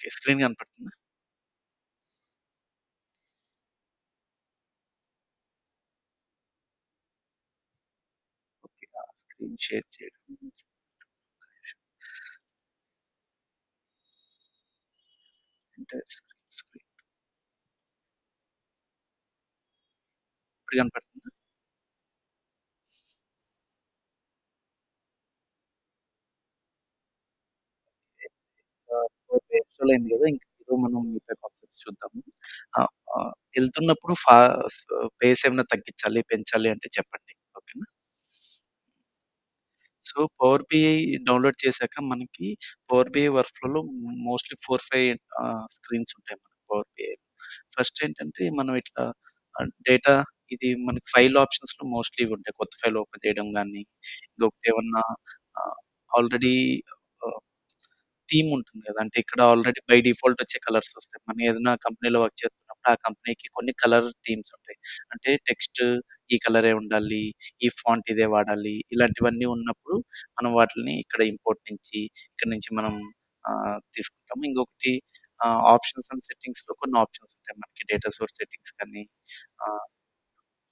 Okay. Screen కనపడుతుందా? Okay. Screen share చేయడం. Enter screen. ఇప్పుడు కనపడుతుందా? ఓకే. ఇన్‌స్టాల్ అయింది గదా! ఇంక ఏదో మనం మిగతా కాన్సెప్ట్స్ చూద్దాము. ఆహ్, ఎళ్తున్నప్పుడు స్ పేస్ ఏమైనా తగ్గించాలి, పెంచాలి అంటే చెప్పండి. ఓకేనా? సో, పవర్ బిఐ డౌన్‌లోడ్ చేశాక మనకి పవర్ బిఐ వర్క్‌ఫ్లోలో మోస్ట్‌లీ 4, 5 స్క్రీన్స్ ఉంటాయి మనకి పవర్ బిఐలో. ఫస్ట్ ఏంటంటే మనం ఇట్లా డేటా ఇది మనకి ఫైల్ ఆప్షన్స్‌లో మోస్ట్‌లీ ఇవుంటాయి. కొత్త ఫైల్ ఓపెన్ చేయడం గానీ, ఇంకొకటి ఏమన్నా ఆహ్, ఆల్రెడీ ఆహ్, థీమ్ ఉంటుంది గదా! అంటే ఇక్కడ ఆల్రెడీ బై డిఫాల్ట్ వచ్చే కలర్స్ వస్తాయి. మనం ఏదైనా కంపెనీలో వర్క్ చేస్తున్నప్పుడు ఆ కంపెనీకి కొన్ని కలర్ థీమ్స్ ఉంటాయి. అంటే టెక్స్ట్ ఈ కలరే ఉండాలి, ఈ ఫాంట్ ఇదే వాడాలి. ఇలాంటివన్నీ ఉన్నప్పుడు మనం వాటిల్ని ఇక్కడ ఇంపోర్ట్ నుంచి, ఇక్కడి నుంచి మనం తీసుకుంటాము. ఇంకొకటి ఆప్షన్స్ అండ్ సెట్టింగ్స్‌లో కొన్ని ఆప్షన్స్ ఉంటాయి మనకి డేటా సోర్స్ సెట్టింగ్స్ కానీ ఆహ్,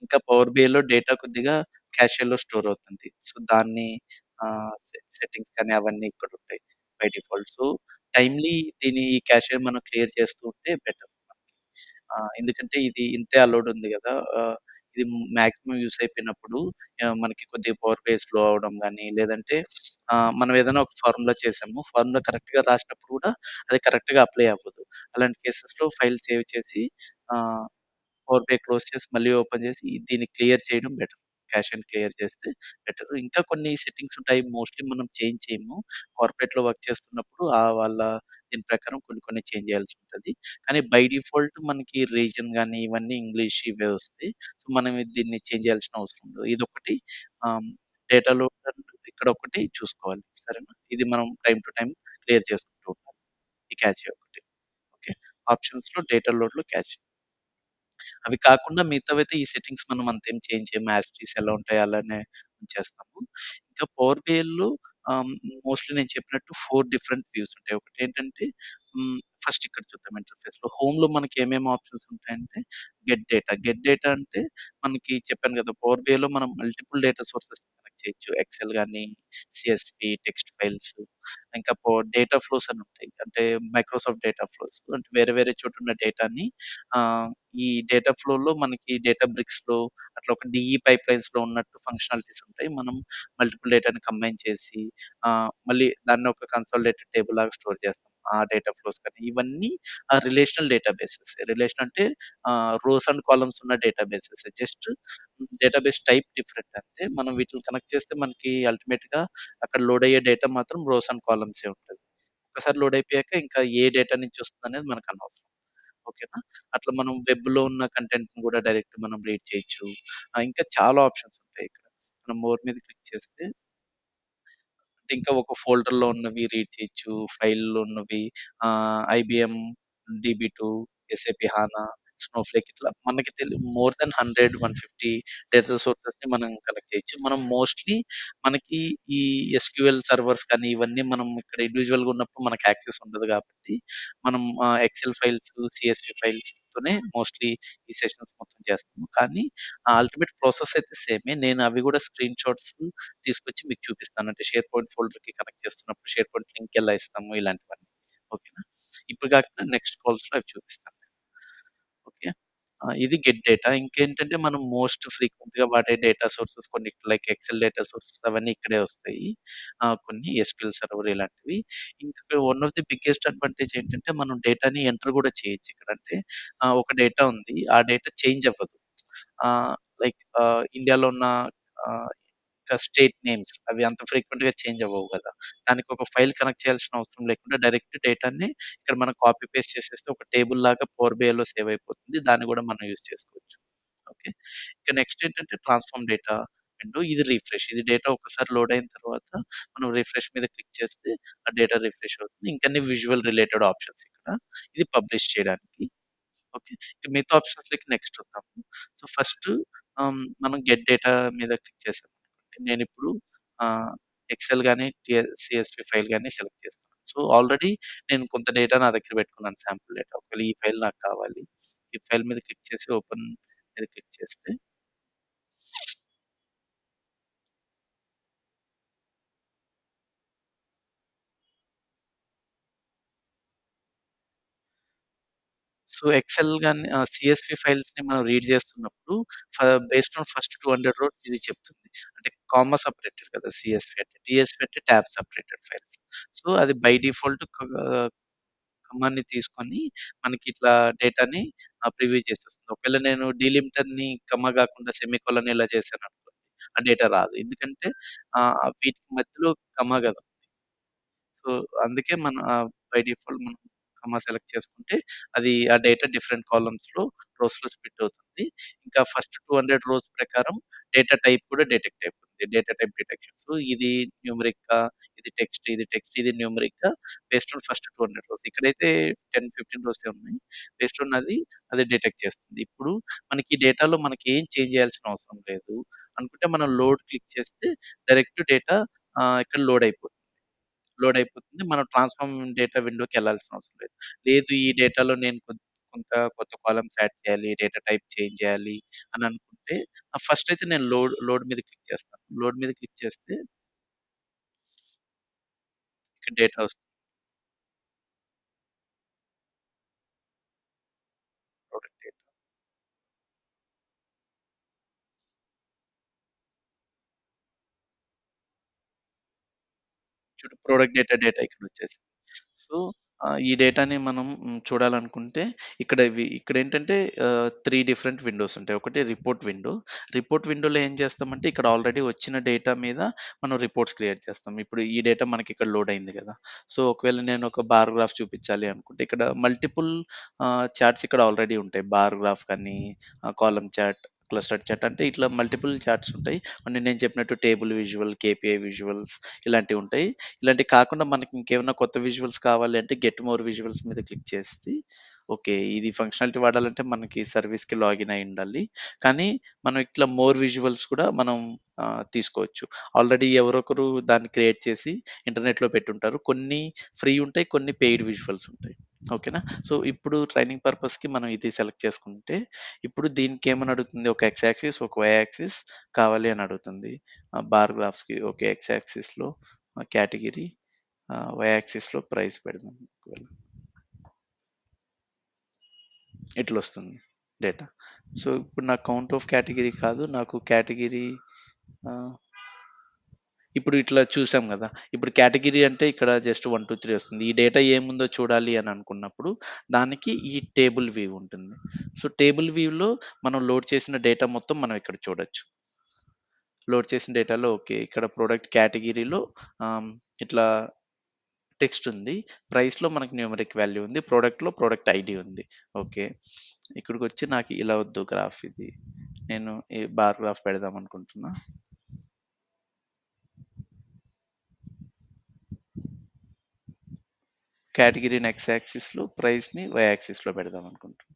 ఇంకా పవర్ బిఐలో డేటా కొద్దిగా క్యాషేలో స్టోర్ అవుతుంది. సో, దాన్ని సెట్టింగ్స్ కానీ అవన్నీ ఇక్కడుంటాయి బై డిఫాల్ట్. సో, టైమ్‌లీ ఈ క్యాషే మనం క్లియర్ చేస్తూ ఉంటే బెటర్ మనకి. ఎందుకంటే ఇది ఇంతే అలౌడ్ ఉంది గదా! ఇది మాక్సిమం యూజ్ అయిపోయినప్పుడు మనకి కొద్దిగా పవర్ బిఐ స్లో అవ్వడం గానీ, లేదంటే మనం ఏదైనా ఒక ఫార్ములా చేసాము. ఫార్ములా కరెక్ట్‌గా రాసినప్పుడు గూడా అది కరెక్ట్‌గా అప్లై అవ్వదు. అలాంటి కేసెస్‌లో ఫైల్ సేవ్ చేసి ఆహ్ పవర్ బిఐ క్లోజ్ చేసి మళ్ళీ ఓపెన్ చేసి దీన్ని క్లియర్ చేయడం బెటర్. క్యాషెని క్లియర్ చేస్తే బెటర్. ఇంకా కొన్ని సెట్టింగ్స్ ఉంటాయి. మోస్ట్‌లీ మనం చేంజ్ చేయము. కార్పొరేట్‌లో వర్క్ చేస్తున్నప్పుడు వాళ్ళ దీని ప్రకారం కొన్ని కొన్ని చేంజ్ చేయాల్సి ఉంటది. కానీ బై డిఫాల్ట్ మనకి రీజన్ గాని ఇవన్నీ ఇంగ్లీష్ ఇవే వస్తాయి. సో, మనం దీన్ని చేంజ్ చేయాల్సిన అవసరం ఉండదు. ఇదొకటి ఆహ్, డేటాలో ఇక్కడొకటి చూసుకోవాలి. సరేనా? ఇది మనం టైమ్ టు టైమ్ క్లియర్ చేసుకుంటూ ఉండాలి. ఈ క్యాచ్ ఒకటి. ఓకే. ఆప్షన్స్‌లో డేటా లోడ్‌లో క్యాచ్. అవి కాకుండా మిగతావైతే ఈ సెట్టింగ్స్ మనం అంతేం చేంజ్ చేయము. యాస్ ఇట్ ఈజ్ ఎలా ఉంటాయో అలానే ఉంచేస్తాము. ఇంకా పవర్ బిఐలో ఆహ్, మోస్ట్‌లీ నేను చెప్పినట్టు 4 డిఫరెంట్ వ్యూస్ ఉంటాయి. ఒకటేంటంటే ఫస్ట్ ఇక్కడ చూద్దాం ఇంటర్ఫేస్‌లో. హోమ్‌లో మనకి ఏమేమి ఆప్షన్స్ ఉంటాయంటే గెట్ డేటా. గెట్ డేటా అంటే మనకి చెప్పాను కదా! పవర్ బిఐలో మనం మల్టిపుల్ డేటా సోర్సెస్ కనెక్ట్ చేయొచ్చు. ఎక్సెల్ గాని, సీఎస్‌వి, టెక్స్ట్ ఫైల్స్ ఇంకా డేటా ఫ్లోస్ అని ఉంటాయి. అంటే మైక్రోసాఫ్ట్ డేటా ఫ్లోస్. అంటే వేరే వేరే చోటున్న డేటాని ఆహ్, ఈ డేటా ఫ్లోలో మనకి డేటా బ్రిక్స్‌లో అట్లా ఒక డీఈ పైప్‌లైన్స్‌లో ఉన్నట్టు ఫంక్షనాలిటీస్ ఉంటాయి. మనం మల్టిపుల్ డేటాని కంబైన్ చేసి మళ్ళీ దాన్ని ఒక కన్సాలిడేటెడ్ టేబుల్ లాగా స్టోర్ చేస్తాం. ఆ డేటా ఫ్లోస్ కానీ ఇవన్నీ రిలేషనల్ డేటాబేసెస్. రిలేషన్ అంటే రోస్ అండ్ కాలమ్న్స్ ఉన్న databases. Just database type different అంతే. మనం వీటిని కనెక్ట్ చేస్తే మనకి అల్టిమేట్‌గా అక్కడ లోడ్ అయ్యే డేటా మాత్రం రోస్ అండ్ కాలమ్సే ఉంటది. ఒక్కసారి లోడ్ అయిపోయాక ఇంకా ఏ డేటా నుంచి వస్తుందనేది మనకనవసరం. ఓకేనా? అట్లా మనం వెబ్‌లో ఉన్న కంటెంట్‌ని గూడా డైరెక్ట్ మనం రీడ్ చేయొచ్చు. ఇంకా చాలా ఆప్షన్స్ ఉంటాయి ఇక్కడ. మనం మోర్ మీద క్లిక్ చేస్తే అంటే ఇంకా ఒక ఫోల్డర్‌లో ఉన్నవి రీడ్ చేయొచ్చు. ఫైల్‌లో ఉన్నవి ఐబీఎం, డీబీ2, ఎస్ఏపీ హానా, స్నోఫ్లేక్ ఇట్లా మనకి మోర్ థాన్ 100, 150 డేటా సోర్సెస్‌ని మనం కలెక్ట్ చేయొచ్చు. మనం మోస్ట్‌లీ మనకి ఈ ఎస్‌క్యూఎల్ సర్వర్స్ కానీ ఇవన్నీ మనం ఇక్కడ ఇండివిడ్యువల్‌గా ఉన్నప్పుడు మనకు యాక్సెస్ ఉండదు కాబట్టి మనం ఎక్సెల్ ఫైల్స్, సీఎస్‌వి ఫైల్స్‌తోనే మోస్ట్‌లీ ఈ సెషన్స్ మొత్తం చేస్తాము. కానీ అల్టిమేట్ ప్రాసెస్ అయితే సేమే. నేను అవి గూడా స్క్రీన్ షాట్స్ తీసుకొచ్చి మీకు చూపిస్తాను. అంటే షేర్ పాయింట్ ఫోల్డర్‌కి కనెక్ట్ చేస్తున్నప్పుడు షేర్ పాయింట్ లింక్ ఎలా ఇస్తాము ఇలాంటివన్నీ. ఓకేనా? ఇప్పుడు కాకుండా నెక్స్ట్ కాల్స్‌లో అవి చూపిస్తాను. ఓకే. ఇది గెట్ డేటా. ఇంకేంటంటే మనం మోస్ట్ ఫ్రీక్వెంట్‌గా వాడే డేటా సోర్సెస్ కొన్ని లైక్ ఎక్సెల్ డేటా సోర్సెస్ అవన్నీ ఇక్కడే వస్తాయి. కొన్ని ఎస్‌క్యూఎల్ సర్వర్ ఇలాంటివి. ఇంకా one of the biggest advantage ఏంటంటే మనం డేటాని ఎంటర్ కూడా చేయొచ్చు ఇక్కడ. అంటే ఒక డేటా ఉంది. ఆ డేటా చేంజ్ అవ్వదు. ఆహ్, లైక్ ఇండియాలో ఉన్న ఆహ్, ఇంకా స్టేట్ నేమ్స్ అవి అంత ఫ్రీక్వెంట్‌గా చేంజ్ అవ్వవు గదా! దానికి ఒక ఫైల్ కనెక్ట్ చేయాల్సిన అవసరం లేకుండా డైరెక్ట్ డేటాని ఇక్కడ మనం కాపీ పేస్ట్ చేసేస్తే ఒక టేబుల్ లాగా పవర్ బిఐలో సేవ్ అయిపోతుంది. దాన్ని గూడా మనం యూజ్ చేసుకోవచ్చు. ఓకే. ఇక నెక్స్ట్ ఏంటంటే ట్రాన్స్‌ఫార్మ్ డేటా విండో ఇది రిఫ్రెష్. ఇది డేటా ఒక్కసారి లోడ్ అయిన తర్వాత మనం రిఫ్రెష్ మీద క్లిక్ చేస్తే ఆ డేటా రిఫ్రెష్ అవుతుంది. ఇంకన్ని విజువల్ రిలేటెడ్ ఆప్షన్స్ ఇక్కడ. ఇది పబ్లిష్ చేయడానికి. ఓకే. ఇక మిగతా ఆప్షన్స్‌లోకి నెక్స్ట్ వద్దాము. సో, ఫస్ట్ మనం గెట్ డేటా మీద క్లిక్ చేసామనుకోండి. నేనిప్పుడు ఆహ్, ఎక్సెల్ గాని, సీఎస్‌వి ఫైల్ గాని సెలెక్ట్ చేస్తాను. సో, ఆల్రెడీ నేను కొంత డేటా నా దగ్గర పెట్టుకున్నాను శాంపుల్ డేటా. ఒకవేళ ఈ ఫైల్ నాకు కావాలి. ఈ ఫైల్ మీద క్లిక్ చేసి ఓపెన్ మీద క్లిక్ చేస్తే సో, ఎక్సెల్ గాని సీఎస్‌వి ఫైల్స్‌ని మనం రీడ్ చేస్తున్నప్పుడు ఫ బేస్డ్ ఆన్ ఫస్ట్ 200 రోస్ ఇది చెప్తుంది. అంటే కామా సెపరేటెడ్ కదా! సీఎస్‌వి అంటే. టీఎస్‌వి అంటే టాబ్ సెపరేటెడ్ ఫైల్స్. సో, అది బై డిఫాల్ట్ కమాండ్‌ని తీసుకొని మనకిట్లా డేటాని ప్రివ్యూ చేసేస్తుంది. ఒకవేళ నేను డీలిమిటర్‌ని కమా గాకుండా సెమికోలన్ ఇలా చేశాననుకోండి, ఆ డేటా రాదు. ఎందుకంటే వీటికి మధ్యలో కమా గదా! సో, అందుకే మన బై డిఫాల్ట్ మనం కామా సెలెక్ట్ చేసుకుంటే, అది ఆ డేటా డిఫరెంట్ కాలమ్స్‌లో, రోస్‌లో స్ప్లిట్ అవుతుంది. ఇంకా ఫస్ట్ 200 రోస్ ప్రకారం డేటా టైప్ కూడా డిటెక్ట్ అయిపోతుంది. Data type detection. సో, ఇది న్యూమరికా, ఇది టెక్స్ట్, ఇది న్యూమరికా బేస్డ్ ఆన్ ఫస్ట్ 200 రోస్. ఇక్కడైతే 10, 15 రోసే ఉన్నాయి. బేస్డ్ ఆన్ అది డిటెక్ట్ చేస్తుంది. ఇప్పుడు మనకి ఈ డేటాలో మనకి ఏం చేంజ్ చేయాల్సిన అవసరం లేదు. అనుకుంటే మనం లోడ్ క్లిక్ చేస్తే డైరెక్ట్ డేటా ఇక్కడ లోడ్ అయిపోతుంది. లోడ్ అయిపోతుంది. మనం ట్రాన్స్‌ఫార్మ్ డేటా విండోకెళ్ళాల్సిన అవసరం లేదు. లేదు ఈ డేటాలో నేను కొంత కొత్త కాలమ్స్ యాడ్ చేయాలి, డేటా టైప్ చేంజ్ చేయాలి అని అనుకుంటే ఫస్ట్ అయితే నేను లోడ్ మీద క్లిక్ చేస్తాను. లోడ్ మీద క్లిక్ చేస్తే ఇక్కడ డేటా వస్తుంది. Product data. చూడు ప్రొడక్ట్ డేటా ఇక్కడొచ్చేసింది. సో, ఈ డేటాని మనం చూడాలనుకుంటే ఇక్కడేంటంటే 3 డిఫరెంట్ విండోస్ ఉంటాయి. ఒకటి రిపోర్ట్ విండో. రిపోర్ట్ విండోలో ఏం చేస్తామంటే ఇక్కడ ఆల్రెడీ వచ్చిన డేటా మీద మనం రిపోర్ట్స్ క్రియేట్ చేస్తాం. ఇప్పుడు ఈ డేటా మనకిక్కడ లోడ్ అయింది కదా! సో, ఒకవేళ నేను ఒక బార్ గ్రాఫ్ చూపించాలి అనుకుంటే ఇక్కడ మల్టిపుల్ చార్ట్స్ ఇక్కడ ఆల్రెడీ ఉంటాయి. బార్ గ్రాఫ్ కానీ, కాలమ్ చార్ట్, క్లస్టర్డ్ చార్ట్ అంటే ఇట్లా మల్టిపుల్ చార్ట్స్ ఉంటాయి. కొన్ని నేను చెప్పినట్టు టేబుల్ విజువల్, కేపీఐ విజువల్స్ ఇలాంటివుంటాయి. ఇలాంటివి కాకుండా మనకి ఇంకేమన్నా కొత్త విజువల్స్ కావాలి అంటే గెట్ మోర్ విజువల్స్ మీద క్లిక్ చేసి ఓకే. ఇది ఫంక్షనాలిటీ వాడాలంటే మనకి సర్వీస్‌కి లాగిన్ అయ్యి ఉండాలి. కానీ మనం ఇట్లా మోర్ విజువల్స్ కూడా మనం తీసుకోవచ్చు. ఆల్రెడీ ఎవరొకరు దాన్ని క్రియేట్ చేసి ఇంటర్నెట్‌లో పెట్టుంటారు. కొన్ని ఫ్రీ ఉంటాయి. కొన్ని పెయిడ్ విజువల్స్ ఉంటాయి. ఓకేనా? సో, ఇప్పుడు ట్రైనింగ్ పర్పస్‌కి మనం ఇది సెలెక్ట్ చేసుకుంటే ఇప్పుడు దీనికేమని అడుగుతుంది ఒక ఎక్స్ యాక్సిస్, ఒక వై యాక్సిస్ కావాలి అని అడుగుతుంది. బార్ గ్రాఫ్స్‌కి ఓకే. ఎక్స్ యాక్సిస్‌లో కేటగిరీ వై యాక్సిస్‌లో ప్రైస్ పెడదాం ఒకవేళ. ఇట్లొస్తుంది డేటా. సో, ఇప్పుడు నాకు కౌంట్ ఆఫ్ కేటగిరీ కాదు. నాకు కేటగిరీ ఆహ్, ఇప్పుడు ఇట్లా చూసాం గదా! ఇప్పుడు కేటగిరీ అంటే ఇక్కడ జస్ట్ 1, 2, 3 వస్తుంది. ఈ డేటా ఏముందో చూడాలి అని అనుకున్నప్పుడు దానికి ఈ టేబుల్ వ్యూ ఉంటుంది. సో, టేబుల్ వ్యూలో మనం లోడ్ చేసిన డేటా మొత్తం మనం ఇక్కడ చూడొచ్చు. లోడ్ చేసిన డేటాలో ఓకే. ఇక్కడ ప్రొడక్ట్ కేటగిరీలో ఆహ్, ఇట్లా టెక్స్ట్ ఉంది. ప్రైస్‌లో మనకి న్యూమరిక్ వాల్యూ ఉంది. ప్రొడక్ట్‌లో ప్రొడక్ట్ ఐడీ ఉంది. ఓకే. ఇక్కడికొచ్చి నాకు ఇలా వద్దు గ్రాఫ్ ఇది. నేను ఈ బార్ గ్రాఫ్ పెడదాం అనుకుంటున్నా. కేటగిరీని ఎక్స్ యాక్సిస్‌లో, ప్రైస్‌ని వై యాక్సిస్‌లో పెడదాం అనుకుంటున్నా.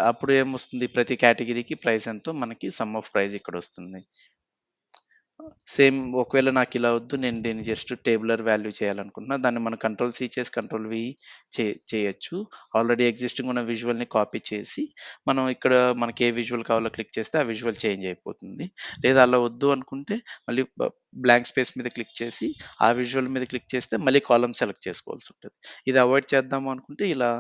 అప్పుడు ఏమొస్తుంది ప్రతి కేటగిరీకి ప్రైస్ ఎంతో మనకి సమ్ ఆఫ్ ప్రైస్ ఇక్కడొస్తుంది. సేమ్ ఒకవేళ నాకిలా వద్దు. నేను దీన్ని జస్ట్ టేబులర్ వాల్యూ చేయాలనుకుంటున్నా. దాన్ని మనం కంట్రోల్ సి చేసి కంట్రోల్ వి చేయొచ్చు. ఆల్రెడీ ఎగ్జిస్టింగ్ ఉన్న విజువల్‌ని కాపీ చేసి, మనం ఇక్కడ మనకి ఏ విజువల్ కావాలో క్లిక్ చేస్తే ఆ విజువల్ చేంజ్ అయిపోతుంది. లేదా అలా వద్దు అనుకుంటే మళ్ళీ బ్లాంక్ స్పేస్ మీద క్లిక్ చేసి, ఆ విజువల్ మీద క్లిక్ చేస్తే మళ్ళీ కాలమ్ సెలెక్ట్ చేసుకోవాల్సుంటది. ఇది అవాయిడ్ చేద్దాము అనుకుంటే ఇలా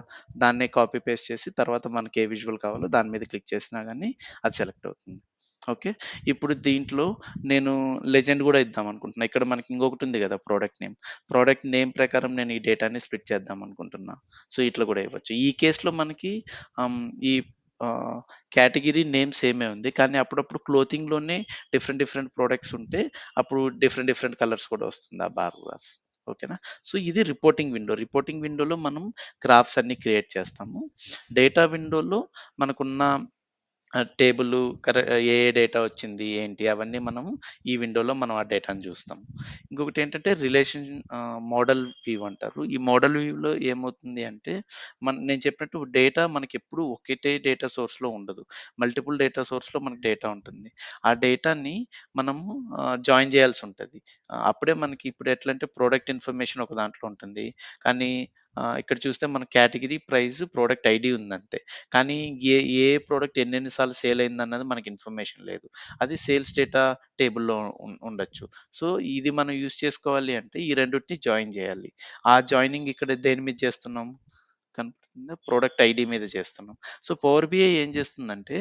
దాన్నే కాపీ పేస్ట్ చేసి తర్వాత మనకి ఏ విజువల్ కావాలో దాని మీద క్లిక్ చేసినా గానీ అది సెలెక్ట్ అవుతుంది. ఓకే. ఇప్పుడు దీంట్లో నేను లెజెండ్ గూడా ఇద్దామనుకుంటున్నా. ఇక్కడ మనకి ఇంకొకటుంది గదా! Product name. ప్రొడక్ట్ నేమ్ ప్రకారం నేను ఈ డేటాని స్ప్లిట్ చేద్దామనుకుంటున్నా. సో, ఇట్లా గూడా ఇవ్వచ్చు. ఈ కేస్‌లో మనకి ఆహ్, ఈ ఆహ్, కేటగిరీ నేమ్ సేమే ఉంది. కానీ అప్పుడప్పుడు క్లోతింగ్‌లోనే డిఫరెంట్ డిఫరెంట్ ప్రొడక్ట్స్ ఉంటే అప్పుడు డిఫరెంట్ డిఫరెంట్ కలర్స్ కూడా వస్తుంది ఆ బార్ గ్రాఫ్స్. ఓకేనా? సో, ఇది రిపోర్టింగ్ విండో. రిపోర్టింగ్ విండోలో మనం గ్రాఫ్స్ అన్నీ క్రియేట్ చేస్తాము. డేటా విండోలో మనకున్న టేబులు ఏ డేటా వచ్చింది, ఏంటి అవన్నీ మనము ఈ విండోలో మనం ఆ డేటాను జూస్తాం. ఇంకొకటేంటంటే మోడల్ వ్యూ అంటారు. ఈ మోడల్ వ్యూలో ఏమవుతుంది అంటే, నేను చెప్పినట్టు డేటా మనకెప్పుడు ఒకటే డేటా సోర్స్‌లో ఉండదు. మల్టిపుల్ డేటా సోర్స్‌లో మనకు డేటా ఉంటుంది. ఆ డేటాని మనము జాయిన్ జేయాల్సుంటది. అప్పుడే మనకి ఇప్పుడు ఎట్లంటే ప్రొడక్ట్ ఇన్ఫర్మేషన్ ఒక దాంట్లో ఉంటుంది. కానీ ఇక్కడ చూస్తే మన కేటగిరీ, ప్రైస్, ప్రొడక్ట్ ఐడీ ఉందంతే. కానీ ఏ ఏ ప్రొడక్ట్ ఎన్నెన్ని సార్లు సేల్ అయిందన్నది మనకి ఇన్ఫర్మేషన్ లేదు. అది సేల్స్ డేటా టేబుల్‌లో ఉండొచ్చు. సో, ఇది మనం యూజ్ చేసుకోవాలి అంటే ఈ రెండిటిని జాయిన్ జేయాలి. ఆ జాయినింగ్ ఇక్కడ దేని మీద చేస్తున్నాం? కనిపిస్తుందా? ప్రొడక్ట్ ఐడీ మీద చేస్తున్నాం. సో, పవర్ బిఐ ఏం చేస్తుందంటే,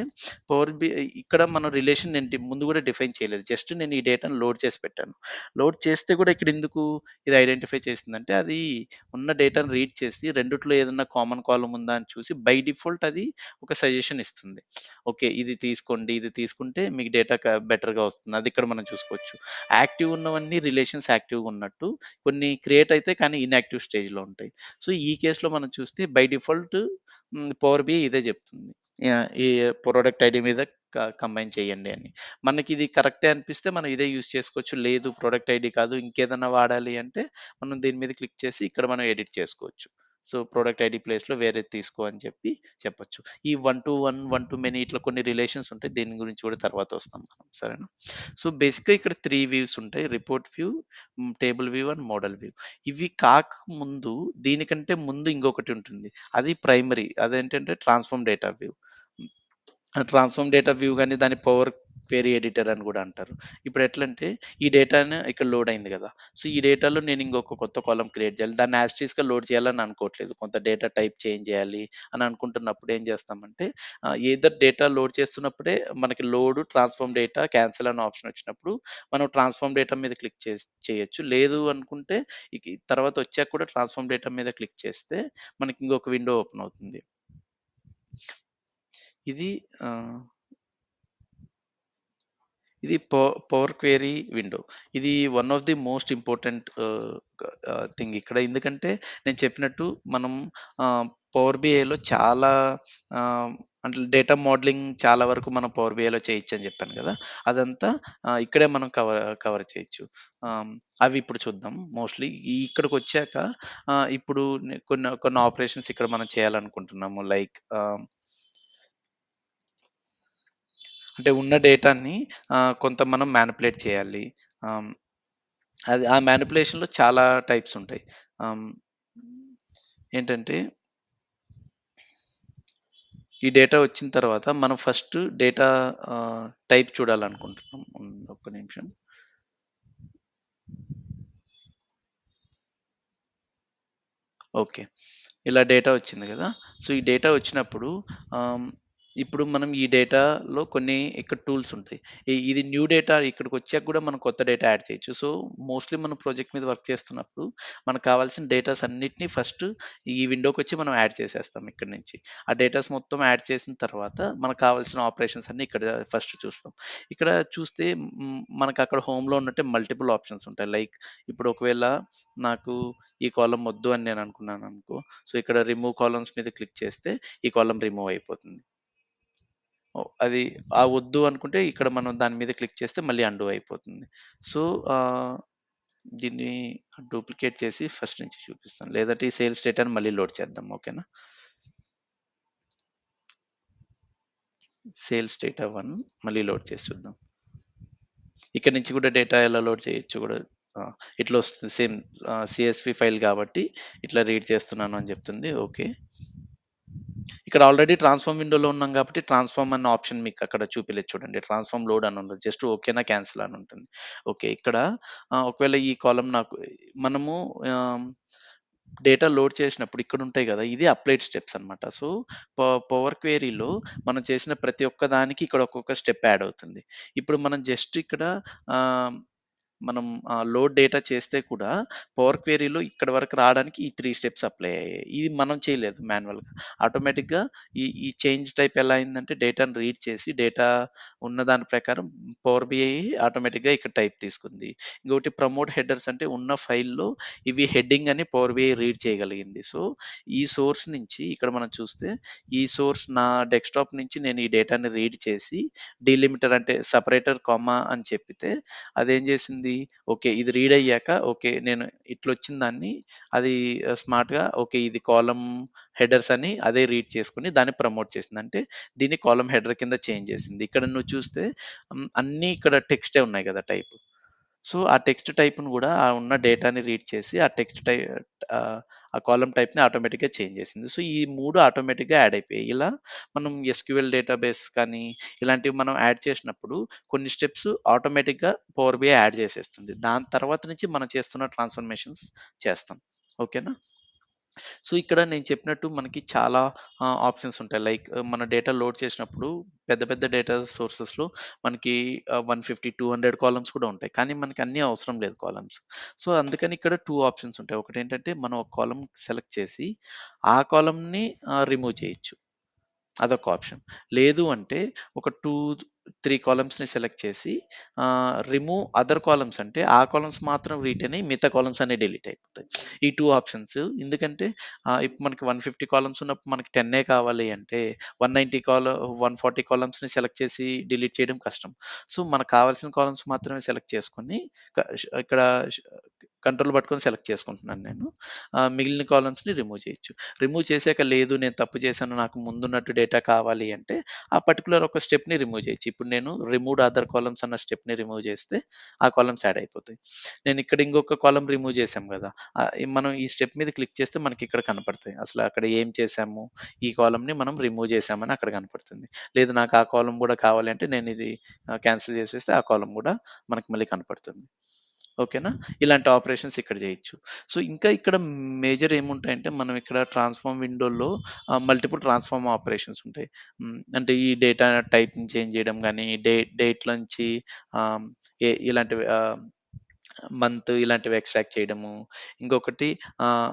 పవర్ బిఐ ఇక్కడ మనం రిలేషన్ నేను ముందు కూడా డిఫైన్ చేయలేదు. జస్ట్ నేను ఈ డేటాను లోడ్ చేసి పెట్టాను. లోడ్ చేస్తే కూడా ఇక్కడ ఎందుకు ఇది ఐడెంటిఫై చేసిందంటే, అది ఉన్న డేటాను రీడ్ చేసి రెండిట్లో ఏదన్నా కామన్ కాలమ్ ఉందా అని చూసి బై డిఫాల్ట్ అది ఒక సజెషన్ ఇస్తుంది. ఓకే. ఇది తీసుకోండి. ఇది తీసుకుంటే మీకు డేటా బెటర్‌గా వస్తుంది. అది ఇక్కడ మనం చూసుకోవచ్చు. యాక్టివ్ ఉన్నవన్నీ రిలేషన్స్ యాక్టివ్‌గా ఉన్నట్టు, కొన్ని క్రియేట్ అయితే కానీ ఇన్‌యాక్టివ్ స్టేజ్‌లో ఉంటాయి. సో, ఈ కేస్‌లో మనం చూస్తే బై డిఫాల్ట్ పవర్ బిఐ ఇదే చెప్తుంది. ఈ ప్రొడక్ట్ ఐడీ మీద కంబైన్ చేయండి అని. మనకిది కరెక్టే అనిపిస్తే మనం ఇదే యూజ్ చేసుకోవచ్చు. లేదు ప్రొడక్ట్ ఐడీ కాదు ఇంకేదన్నా వాడాలి అంటే మనం దీని మీద క్లిక్ చేసి ఇక్కడ మనం ఎడిట్ చేసుకోవచ్చు. సో, ప్రొడక్ట్ ఐడీ ప్లేస్‌లో వేరేది తీసుకో అని చెప్పొచ్చు. ఈ వన్ టు మెనీ ఇట్లా కొన్ని రిలేషన్స్ ఉంటాయి. దీని గురించి కూడా తర్వాత వస్తాం మనం. సరేనా? సో, బేసిక్‌గా ఇక్కడ 3 వ్యూస్ ఉంటాయి. Report view, table view and model view. ఇవి కాకముందు దీనికంటే ముందు ఇంకొకటి ఉంటుంది. అది ప్రైమరీ. అదేంటంటే ట్రాన్స్‌ఫార్మ్ డేటా వ్యూ. ఆ ట్రాన్స్‌ఫార్మ్ డేటా వ్యూ గాని దాన్ని పవర్ క్వెరీ ఎడిటర్ అని గూడా అంటారు. ఇప్పుడు ఎట్లంటే ఈ డేటాను ఇక్కడ లోడ్ అయింది గదా! సో, ఈ డేటాలో నేను ఇంకొక కొత్త కాలమ్ క్రియేట్ చేయాలి. దాన్ని యాజ్ టీజ్‌గా లోడ్ చేయాలని అనుకోవట్లేదు. కొంత డేటా టైప్ చేంజ్ చేయాలి అని అనుకుంటున్నప్పుడు ఏం చేస్తామంటే ఎయిదర్ డేటా లోడ్ చేస్తున్నప్పుడే మనకి లోడ్, ట్రాన్స్‌ఫార్మ్ డేటా, క్యాన్సెల్ అనే ఆప్షన్ వచ్చినప్పుడు మనం ట్రాన్స్‌ఫార్మ్ డేటా మీద క్లిక్ చేయొచ్చు. లేదు అనుకుంటే తర్వాత వచ్చాక కూడా ట్రాన్స్‌ఫార్మ్ డేటా మీద క్లిక్ చేస్తే మనకి ఇంకొక విండో ఓపెన్ అవుతుంది. ఇది ఆహ్ ఇది పవర్ క్వెరీ విండో. ఇది one of the most important thing ఇక్కడ. ఎందుకంటే నేను చెప్పినట్టు మనం పవర్ బిఐలో చాలా అంటే డేటా మోడలింగ్ చాలా వరకు మనం పవర్ బిఐలో చేయొచ్చని చెప్పాను గదా! అదంతా ఇక్కడే మనం కవర్ చేయొచ్చు. ఆహ్, అవి ఇప్పుడు చూద్దాం మోస్ట్‌లీ. ఇక్కడికొచ్చాక ఇప్పుడు కొన్ని కొన్ని ఆపరేషన్స్ ఇక్కడ మనం చేయాలనుకుంటున్నాము. లైక్ అంటే ఉన్న డేటాని కొంత మనం మ్యానిపులేట్ చేయాలి. ఆహ్, అది ఆ మ్యానిపులేషన్‌లో చాలా టైప్స్ ఉంటాయి. ఆహ్, ఏంటంటే ఈ డేటా వచ్చిన తర్వాత మనం ఫస్ట్ డేటా టైప్ చూడాలనుకుంటున్నాం. ఒక్క నిమిషం. ఓకే. ఇలా డేటా వచ్చింది గదా! సో, ఈ డేటా వచ్చినప్పుడు ఆహ్, ఇప్పుడు మనం ఈ డేటాలో కొన్ని ఇక్కడ టూల్స్ ఉంటాయి. ఇది న్యూ డేటా ఇక్కడికొచ్చాక గూడా మనం కొత్త డేటా యాడ్ చేయొచ్చు. సో, మోస్ట్‌లీ మనం ప్రాజెక్ట్ మీద వర్క్ చేస్తున్నప్పుడు మనకు కావాల్సిన డేటాస్ అన్నిటిని ఫస్ట్ ఈ విండోకొచ్చి మనం యాడ్ చేసేస్తాం ఇక్కడి నుంచి. ఆ డేటాస్ మొత్తం యాడ్ చేసిన తర్వాత మనకు కావాల్సిన ఆపరేషన్స్ అన్నీ ఇక్కడ ఫస్ట్ చూస్తాం. ఇక్కడ చూస్తే మనకక్కడ హోమ్‌లో ఉన్నట్టే మల్టిపుల్ ఆప్షన్స్ ఉంటాయి. లైక్ ఇప్పుడు ఒకవేళ నాకు ఈ కాలమ్ వద్దు అని నేను అనుకున్నాననుకో, సో, ఇక్కడ రిమూవ్ కాలమ్న్స్ మీద క్లిక్ చేస్తే ఈ కాలమ్ రిమూవ్ అయిపోతుంది. అది వద్దు అనుకుంటే ఇక్కడ మనం దాని మీద క్లిక్ చేస్తే మళ్ళీ అన్‌డూ అయిపోతుంది. సో, ఆహ్, దీన్ని డూప్లికేట్ చేసి ఫస్ట్ నుంచి చూపిస్తాను. లేదంటే ఈ సేల్స్ డేటాని మళ్ళీ లోడ్ చేద్దాం. ఓకేనా? సేల్స్ డేటా 1 మళ్ళీ లోడ్ చేసి చూద్దాం. ఇక్కడి నుంచి కూడా డేటా ఎలా లోడ్ చేయొచ్చు కూడా ఆ! ఇట్లా వస్తుంది సేమ్ సీఎస్‌వి ఫైల్ కాబట్టి ఇట్లా రీడ్ చేస్తున్నాను అని చెప్తుంది. ఓకే. ఇక్కడ ఆల్రెడీ ట్రాన్స్‌ఫార్మ్ విండోలో ఉన్నాం కాబట్టి ట్రాన్స్‌ఫార్మ్ అన్న ఆప్షన్ మీకు అక్కడ చూపియలేదు చూడండి. ట్రాన్స్‌ఫార్మ్ లోడ్ అని ఉండదు. జస్ట్ ఓకేనా, క్యాన్సెల్ అని ఉంటుంది. ఓకే. ఇక్కడ ఒకవేళ ఈ కాలమ్ నాకు మనము ఆహ్, డేటా లోడ్ చేసినప్పుడు ఇక్కడ ఉంటాయి గదా! ఇది అప్లైడ్ స్టెప్స్ అన్నమాట. సో, పవర్ క్వెరీలో మనం చేసిన ప్రతి ఒక్క దానికి ఇక్కడ ఒక్కొక్క స్టెప్ యాడ్ అవుతుంది. ఇప్పుడు మనం జస్ట్ ఇక్కడ ఆహ్ మనం లోడ్ డేటా చేస్తే కూడా పవర్ క్వెరీలో ఇక్కడి వరకు రావడానికి ఈ 3 స్టెప్స్ అప్లై అయ్యాయి. ఇది మనం చేయలేదు మాన్యువల్‌గా. ఆటోమేటిక్‌గా ఈ చేంజ్ టైప్ ఎలా అయిందంటే డేటాను రీడ్ చేసి డేటా ఉన్న దాని ప్రకారం పవర్ బిఐ ఆటోమేటిక్‌గా ఇక్కడ టైప్ తీసుకుంది. ఇంకొకటి ప్రమోట్ హెడర్స్ అంటే ఉన్న ఫైల్‌లో ఇవి హెడ్డింగ్ అని పవర్ బిఐ రీడ్ చేయగలిగింది. సో, ఈ సోర్స్ నుంచి ఇక్కడ మనం చూస్తే ఈ సోర్స్ నా డెస్క్‌టాప్ నుంచి నేను ఈ డేటాని రీడ్ చేసి డీలిమిటర్ అంటే సెపరేటర్, కామా అని చెప్పితే అదేం చేసింది, ఓకే. ఇది రీడ్ అయ్యాక ఓకే. నేను ఇట్లొచ్చిన దాన్ని అది స్మార్ట్‌గా ఓకే. ఇది కాలమ్ హెడర్స్ అని అదే రీడ్ చేసుకొని దాన్ని ప్రమోట్ చేసింది. అంటే దీన్ని కాలమ్ హెడర్ కింద చేంజ్ చేసింది. ఇక్కడ నువ్వు చూస్తే అన్నీ ఇక్కడ టెక్స్టే ఉన్నాయి కదా! టైప్. సో, ఆ టెక్స్ట్ టైప్‌ని గూడా ఆ ఉన్న డేటాని రీడ్ చేసి ఆ ఆహ్, ఆ కాలమ్ టైప్‌ని ఆటోమేటిక్‌గా చేంజ్ చేసింది. సో, ఈ 3 ఆటోమేటిక్‌గా యాడ్ అయిపోయాయి. ఇలా మనం ఎస్‌క్యూఎల్ డేటాబేస్ కానీ ఇలాంటివి మనం యాడ్ చేసినప్పుడు కొన్ని స్టెప్స్ ఆటోమేటిక్‌గా పవర్ బిఐ యాడ్ చేసేస్తుంది. దాని తర్వాత నుంచి మనం చేస్తున్న ట్రాన్స్‌ఫర్మేషన్స్ చేస్తాం. ఓకేనా? సో, ఇక్కడ నేను చెప్పినట్టు మనకి చాలా ఆప్షన్స్ ఉంటాయి. లైక్ మన డేటా లోడ్ చేసినప్పుడు పెద్ద పెద్ద డేటా సోర్సెస్‌లో మనకి 150, 200 కాలమ్స్ కూడా ఉంటాయి. కానీ మనకి అన్నీ అవసరం లేదు కాలమ్స్. సో, అందుకని ఇక్కడ 2 ఆప్షన్స్ ఉంటాయి. ఒకటేంటంటే మనం ఒక కాలమ్ సెలెక్ట్ చేసి ఆ కాలమ్‌ని రిమూవ్ చేయొచ్చు. అదొక ఆప్షన్. లేదు అంటే ఒక 2, 3 కాలమ్స్‌ని సెలెక్ట్ చేసి రిమూవ్ అదర్ కాలమ్స్ అంటే ఆ కాలమ్స్ మాత్రం రిటైన్ అయ్యి మిగతా కాలమ్స్ అన్నీ డిలీట్ అయిపోతాయి. ఈ 2 ఆప్షన్స్ ఎందుకంటే ఇప్పుడు మనకి 150 కాలమ్స్ ఉన్నప్పుడు మనకి 10 కావాలి అంటే 140 కాలమ్స్‌ని సెలెక్ట్ చేసి డిలీట్ చేయడం కష్టం. సో, మనకు కావాల్సిన కాలమ్స్ మాత్రమే సెలెక్ట్ చేసుకొని ఇక్కడ కంట్రోల్ పట్టుకొని సెలెక్ట్ చేసుకుంటున్నాను నేను. మిగిలిన కాలమ్స్‌ని రిమూవ్ చేయొచ్చు. రిమూవ్ చేసాక లేదు నేను తప్పు చేశాను. నాకు ముందున్నట్టు డేటా కావాలి అంటే, ఆ పర్టిక్యులర్ ఒక స్టెప్‌ని రిమూవ్ చేయొచ్చు. ఇప్పుడు నేను రిమూవ్డ్ అదర్ కాలమ్స్ అన్న స్టెప్‌ని రిమూవ్ చేస్తే, ఆ కాలమ్స్ యాడ్ అయిపోతాయి. నేను ఇక్కడ ఇంకొక కాలమ్ రిమూవ్ చేశాం గదా! మనం ఈ స్టెప్ మీద క్లిక్ చేస్తే మనకి ఇక్కడ కనపడతాయి. అసలు అక్కడ ఏం చేశాము? ఈ కాలమ్‌ని మనం రిమూవ్ చేశామని అక్కడ కనపడుతుంది. లేదు నాకు ఆ కాలమ్ గూడా కావాలి అంటే నేను ఇది క్యాన్సిల్ చేసేస్తే ఆ కాలమ్ గూడా మనకి మళ్ళీ కనపడుతుంది. ఓకేనా? ఇలాంటి ఆపరేషన్స్ ఇక్కడ చేయొచ్చు. సో, ఇంకా ఇక్కడ మేజర్ ఏముంటాయంటే, మనం ఇక్కడ ట్రాన్స్‌ఫార్మ్ విండోలో మల్టిపుల్ ట్రాన్స్‌ఫార్మ్ ఆపరేషన్స్ ఉంటాయి. అంటే ఈ డేటా టైప్‌ని చేంజ్ చేయడం గానీ, డేట్‌లోంచి ఆహ్, ఇలాంటివి మంత్ ఇలాంటివి ఎక్స్ట్రాక్ట్ చేయడము. ఇంకొకటి ఆహ్,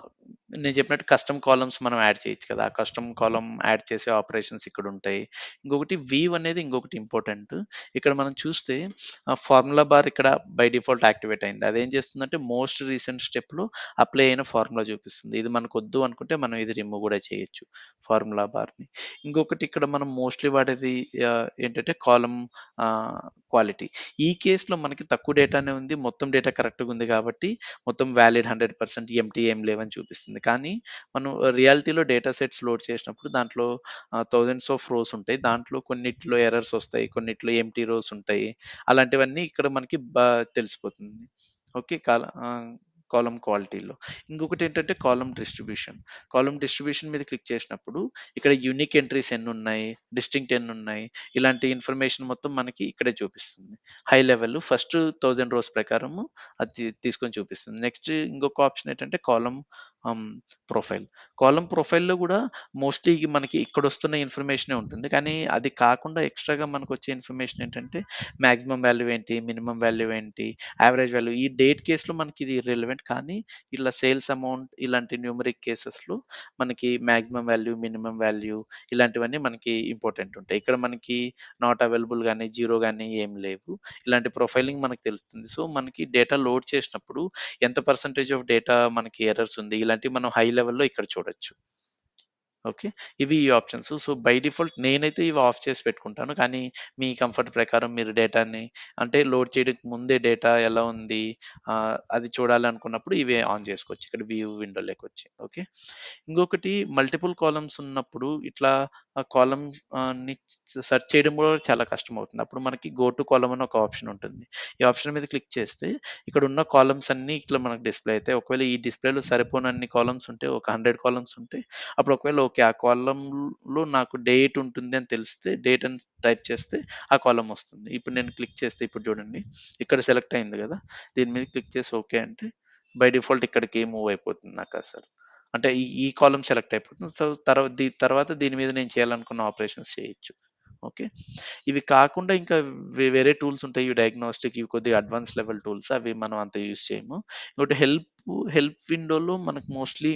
నేను చెప్పినట్టు కస్టమ్ కాలమ్స్ మనం యాడ్ చేయొచ్చు కదా! ఆ కస్టమ్ కాలమ్ యాడ్ చేసే ఆపరేషన్స్ ఇక్కడుంటాయి. ఇంకొకటి వీవ్ అనేది ఇంకొకటి ఇంపార్టెంట్. ఇక్కడ మనం చూస్తే ఫార్ములా బార్ ఇక్కడ బై డిఫాల్ట్ యాక్టివేట్ అయింది. అదేం చేస్తుందంటే మోస్ట్ రీసెంట్ స్టెప్‌లో అప్లై అయిన ఫార్ములా చూపిస్తుంది. ఇది మనకొద్దు అనుకుంటే మనం ఇది రిమూవ్ కూడా చేయొచ్చు ఫార్ములా బార్‌ని. ఇంకొకటి ఇక్కడ మనం మోస్ట్‌లీ వాడేది ఏంటంటే కాలమ్ ఆహ్, క్వాలిటీ. ఈ కేస్‌లో మనకి తక్కువ డేటానే ఉంది. మొత్తం డేటా కరెక్ట్‌గా ఉంది కాబట్టి మొత్తం వాలిడ్ 100% ఎంప్టీ ఏం లేవని చూపిస్తుంది. కానీ మనం రియాలిటీలో డేటా సెట్స్ లోడ్ చేసినప్పుడు దాంట్లో థౌసండ్స్ ఆఫ్ రోస్ ఉంటాయి. దాంట్లో కొన్నిటిలో ఎర్రర్స్ వస్తాయి. కొన్నిటిలో ఎంప్టీ రోస్ ఉంటాయి. అలాంటివన్నీ ఇక్కడ మనకి తెలిసిపోతుంది. ఓకే. కాలమ్ క్వాలిటీలో. ఇంకొకటేంటంటే కాలమ్ డిస్ట్రిబ్యూషన్. కాలమ్ డిస్ట్రిబ్యూషన్ మీద క్లిక్ చేసినప్పుడు ఇక్కడ యూనిక్ ఎంట్రీస్ ఎన్నున్నాయి, డిస్టింక్ట్ ఎన్నున్నాయి, ఇలాంటి ఇన్ఫర్మేషన్ మొత్తం మనకి ఇక్కడే చూపిస్తుంది. హై లెవెల్ ఫస్ట్ 1000 రోస్ ప్రకారము అది తీసుకొని చూపిస్తుంది. నెక్స్ట్ ఇంకొక ఆప్షన్ ఏంటంటే కాలమ్ ఆహ్, ప్రొఫైల్. కాలమ్ ప్రొఫైల్‌లో గూడా మోస్ట్‌లీ మనకి ఇక్కడొస్తున్న ఇన్ఫర్మేషనే ఉంటుంది. కానీ అది కాకుండా ఎక్స్‌ట్రాగా మనకొచ్చే ఇన్ఫర్మేషన్ ఏంటంటే మాక్సిమం వాల్యూ ఏంటి? మినిమమ్ వాల్యూ ఏంటి? యావరేజ్ వాల్యూ ఈ డేట్ కేస్‌లో మనకిది ఇర్రెలెవెంట్ కానీ ఇలా సేల్స్ అమౌంట్ ఇలాంటి న్యూమరిక్ కేసెస్‌లో మనకి మాక్సిమం వాల్యూ, మినిమమ్ వాల్యూ ఇలాంటివన్నీ మనకి ఇంపార్టెంట్ ఉంటాయి. ఇక్కడ మనకి నాట్ అవైలబుల్ గాని, జీరో గాని ఏం లేవు. ఇలాంటి ప్రొఫైలింగ్ మనకు తెలుస్తుంది. సో, మనకి డేటా లోడ్ చేసినప్పుడు ఎంత పర్సెంటేజ్ ఆఫ్ డేటా మనకి ఎర్రర్స్ ఉంది. ఇలాంటివి మనం హై లెవెల్‌లో ఇక్కడ చూడొచ్చు. ఓకే. ఇవి ఈ ఆప్షన్స్. సో, బై డిఫాల్ట్ నేనైతే ఇవి ఆఫ్ చేసి పెట్టుకుంటాను. కానీ మీ కంఫర్ట్ ప్రకారం మీరు డేటాని అంటే లోడ్ చేయడానికి ముందే డేటా ఎలా ఉంది అది చూడాలనుకున్నప్పుడు ఇవి ఆన్ చేసుకోవచ్చు. ఇక్కడ వ్యూ విండోలోకొచ్చి. ఓకే. ఇంకొకటి మల్టిపుల్ కాలమ్స్ ఉన్నప్పుడు ఇట్లా ఆ కాలమ్ ని సెర్చ్ చేయడం కూడా చాలా కష్టమవుతుంది. అప్పుడు మనకి గో టు కాలమ్ అని ఒక ఆప్షన్ ఉంటుంది. ఈ ఆప్షన్ మీద క్లిక్ చేస్తే ఇక్కడ ఉన్న కాలమ్స్ అన్నీ ఇట్లా మనకు డిస్‌ప్లే అయితాయి. ఒకవేళ ఈ డిస్‌ప్లేలో సరిపోనన్ని కాలమ్స్ ఉంటే ఒక 100 కాలమ్స్ ఉంటే అప్పుడు ఒకవేళ ఓకే. ఆ కాలమ్‌లో నాకు డేట్ ఉంటుంది అని తెలిస్తే డేట్ అని టైప్ చేస్తే ఆ కాలమ్ వస్తుంది. ఇప్పుడు నేను క్లిక్ చేస్తే ఇప్పుడు చూడండి. ఇక్కడ సెలెక్ట్ అయింది గదా! దీని మీద క్లిక్ చేసి ఓకే అంటే బై డిఫాల్ట్ ఇక్కడికి మూవ్ అయిపోతుంది నా కర్సర్. అంటే ఈ ఈ కాలమ్ సెలెక్ట్ అయిపోతుంది. సో, తర్వాత దీని మీద నేను చేయాలనుకున్న ఆపరేషన్స్ చేయొచ్చు. ఓకే. ఇవి కాకుండా ఇంకా వేరే టూల్స్ ఉంటాయి. ఇవి డయాగ్నోస్టిక్ ఇవి కొద్దిగా అడ్వాన్స్ లెవెల్ టూల్స్. అవి మనం అంత యూజ్ చేయము. ఇంకోటి హెల్ప్ విండోలో మనకు మోస్ట్‌లీ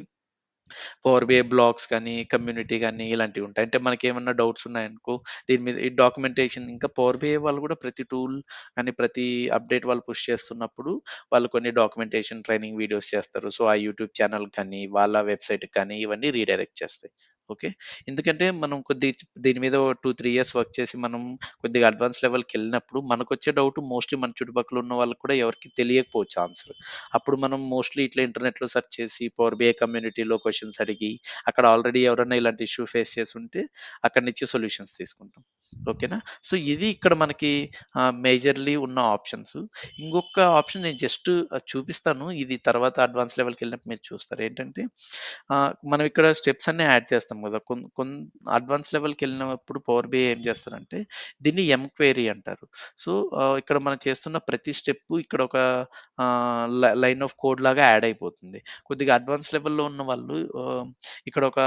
పవర్ బిఐ బ్లాగ్స్ కానీ, కమ్యూనిటీ గానీ ఇలాంటివి ఉంటాయి. అంటే మనకేమన్నా డౌట్స్ ఉన్నాయనుకో, దీని మీద ఈ డాక్యుమెంటేషన్ ఇంకా పవర్ బిఐ వాళ్ళు కూడా ప్రతి టూల్ అని ప్రతి అప్డేట్ వాళ్ళు పుష్ చేస్తున్నప్పుడు, వాళ్ళు కొన్ని డాక్యుమెంటేషన్ ట్రైనింగ్ వీడియోస్ చేస్తారు. సో, ఆ యూట్యూబ్ ఛానల్ కానీ, వాళ్ళ వెబ్‌సైట్‌కి కానీ ఇవన్నీ రీడైరెక్ట్ చేస్తాయి. ఓకే. ఎందుకంటే మనం దీని మీద ఓ 2, 3 ఇయర్స్ వర్క్ చేసి మనం కొద్దిగా అడ్వాన్స్ లెవెల్‌కెళ్ళినప్పుడు మనకొచ్చే డౌట్ మోస్ట్‌లీ మన చుట్టుపక్కల ఉన్న వాళ్ళకి కూడా ఎవరికీ తెలియకపోవచ్చు ఆన్సర్. అప్పుడు మనం మోస్ట్‌లీ ఇట్లా ఇంటర్నెట్‌లో సెర్చ్ చేసి పవర్ బిఐ కమ్యూనిటీలో క్వెషన్స్ అడిగి, అక్కడ ఆల్రెడీ ఎవరైనా ఇలాంటి ఇష్యూ ఫేస్ చేసుంటే అక్కడి నుంచి సొల్యూషన్స్ తీసుకుంటాం. ఓకేనా? సో, ఇది ఇక్కడ మనకి మేజర్‌లీ ఉన్న ఆప్షన్స్. ఇంకొక ఆప్షన్ నేను జస్ట్ చూపిస్తాను. ఇది తర్వాత అడ్వాన్స్ లెవెల్‌కెళ్ళినప్పుడు మీరు చూస్తారు. ఏంటంటే మనం ఇక్కడ స్టెప్స్ అన్నీ యాడ్ చేస్తాం గదా! అడ్వాన్స్ లెవెల్‌కెళ్ళినప్పుడు పవర్ బిఐ ఏం చేస్తారంటే దీన్ని క్వెరీ అంటారు. సో, ఇక్కడ మనం చేస్తున్న ప్రతి స్టెప్పు ఇక్కడ ఒక లైన్ ఆఫ్ కోడ్ లాగా యాడ్ అయిపోతుంది. కొద్దిగా అడ్వాన్స్ లెవెల్‌లో ఉన్న వాళ్ళు ఇక్కడ ఒక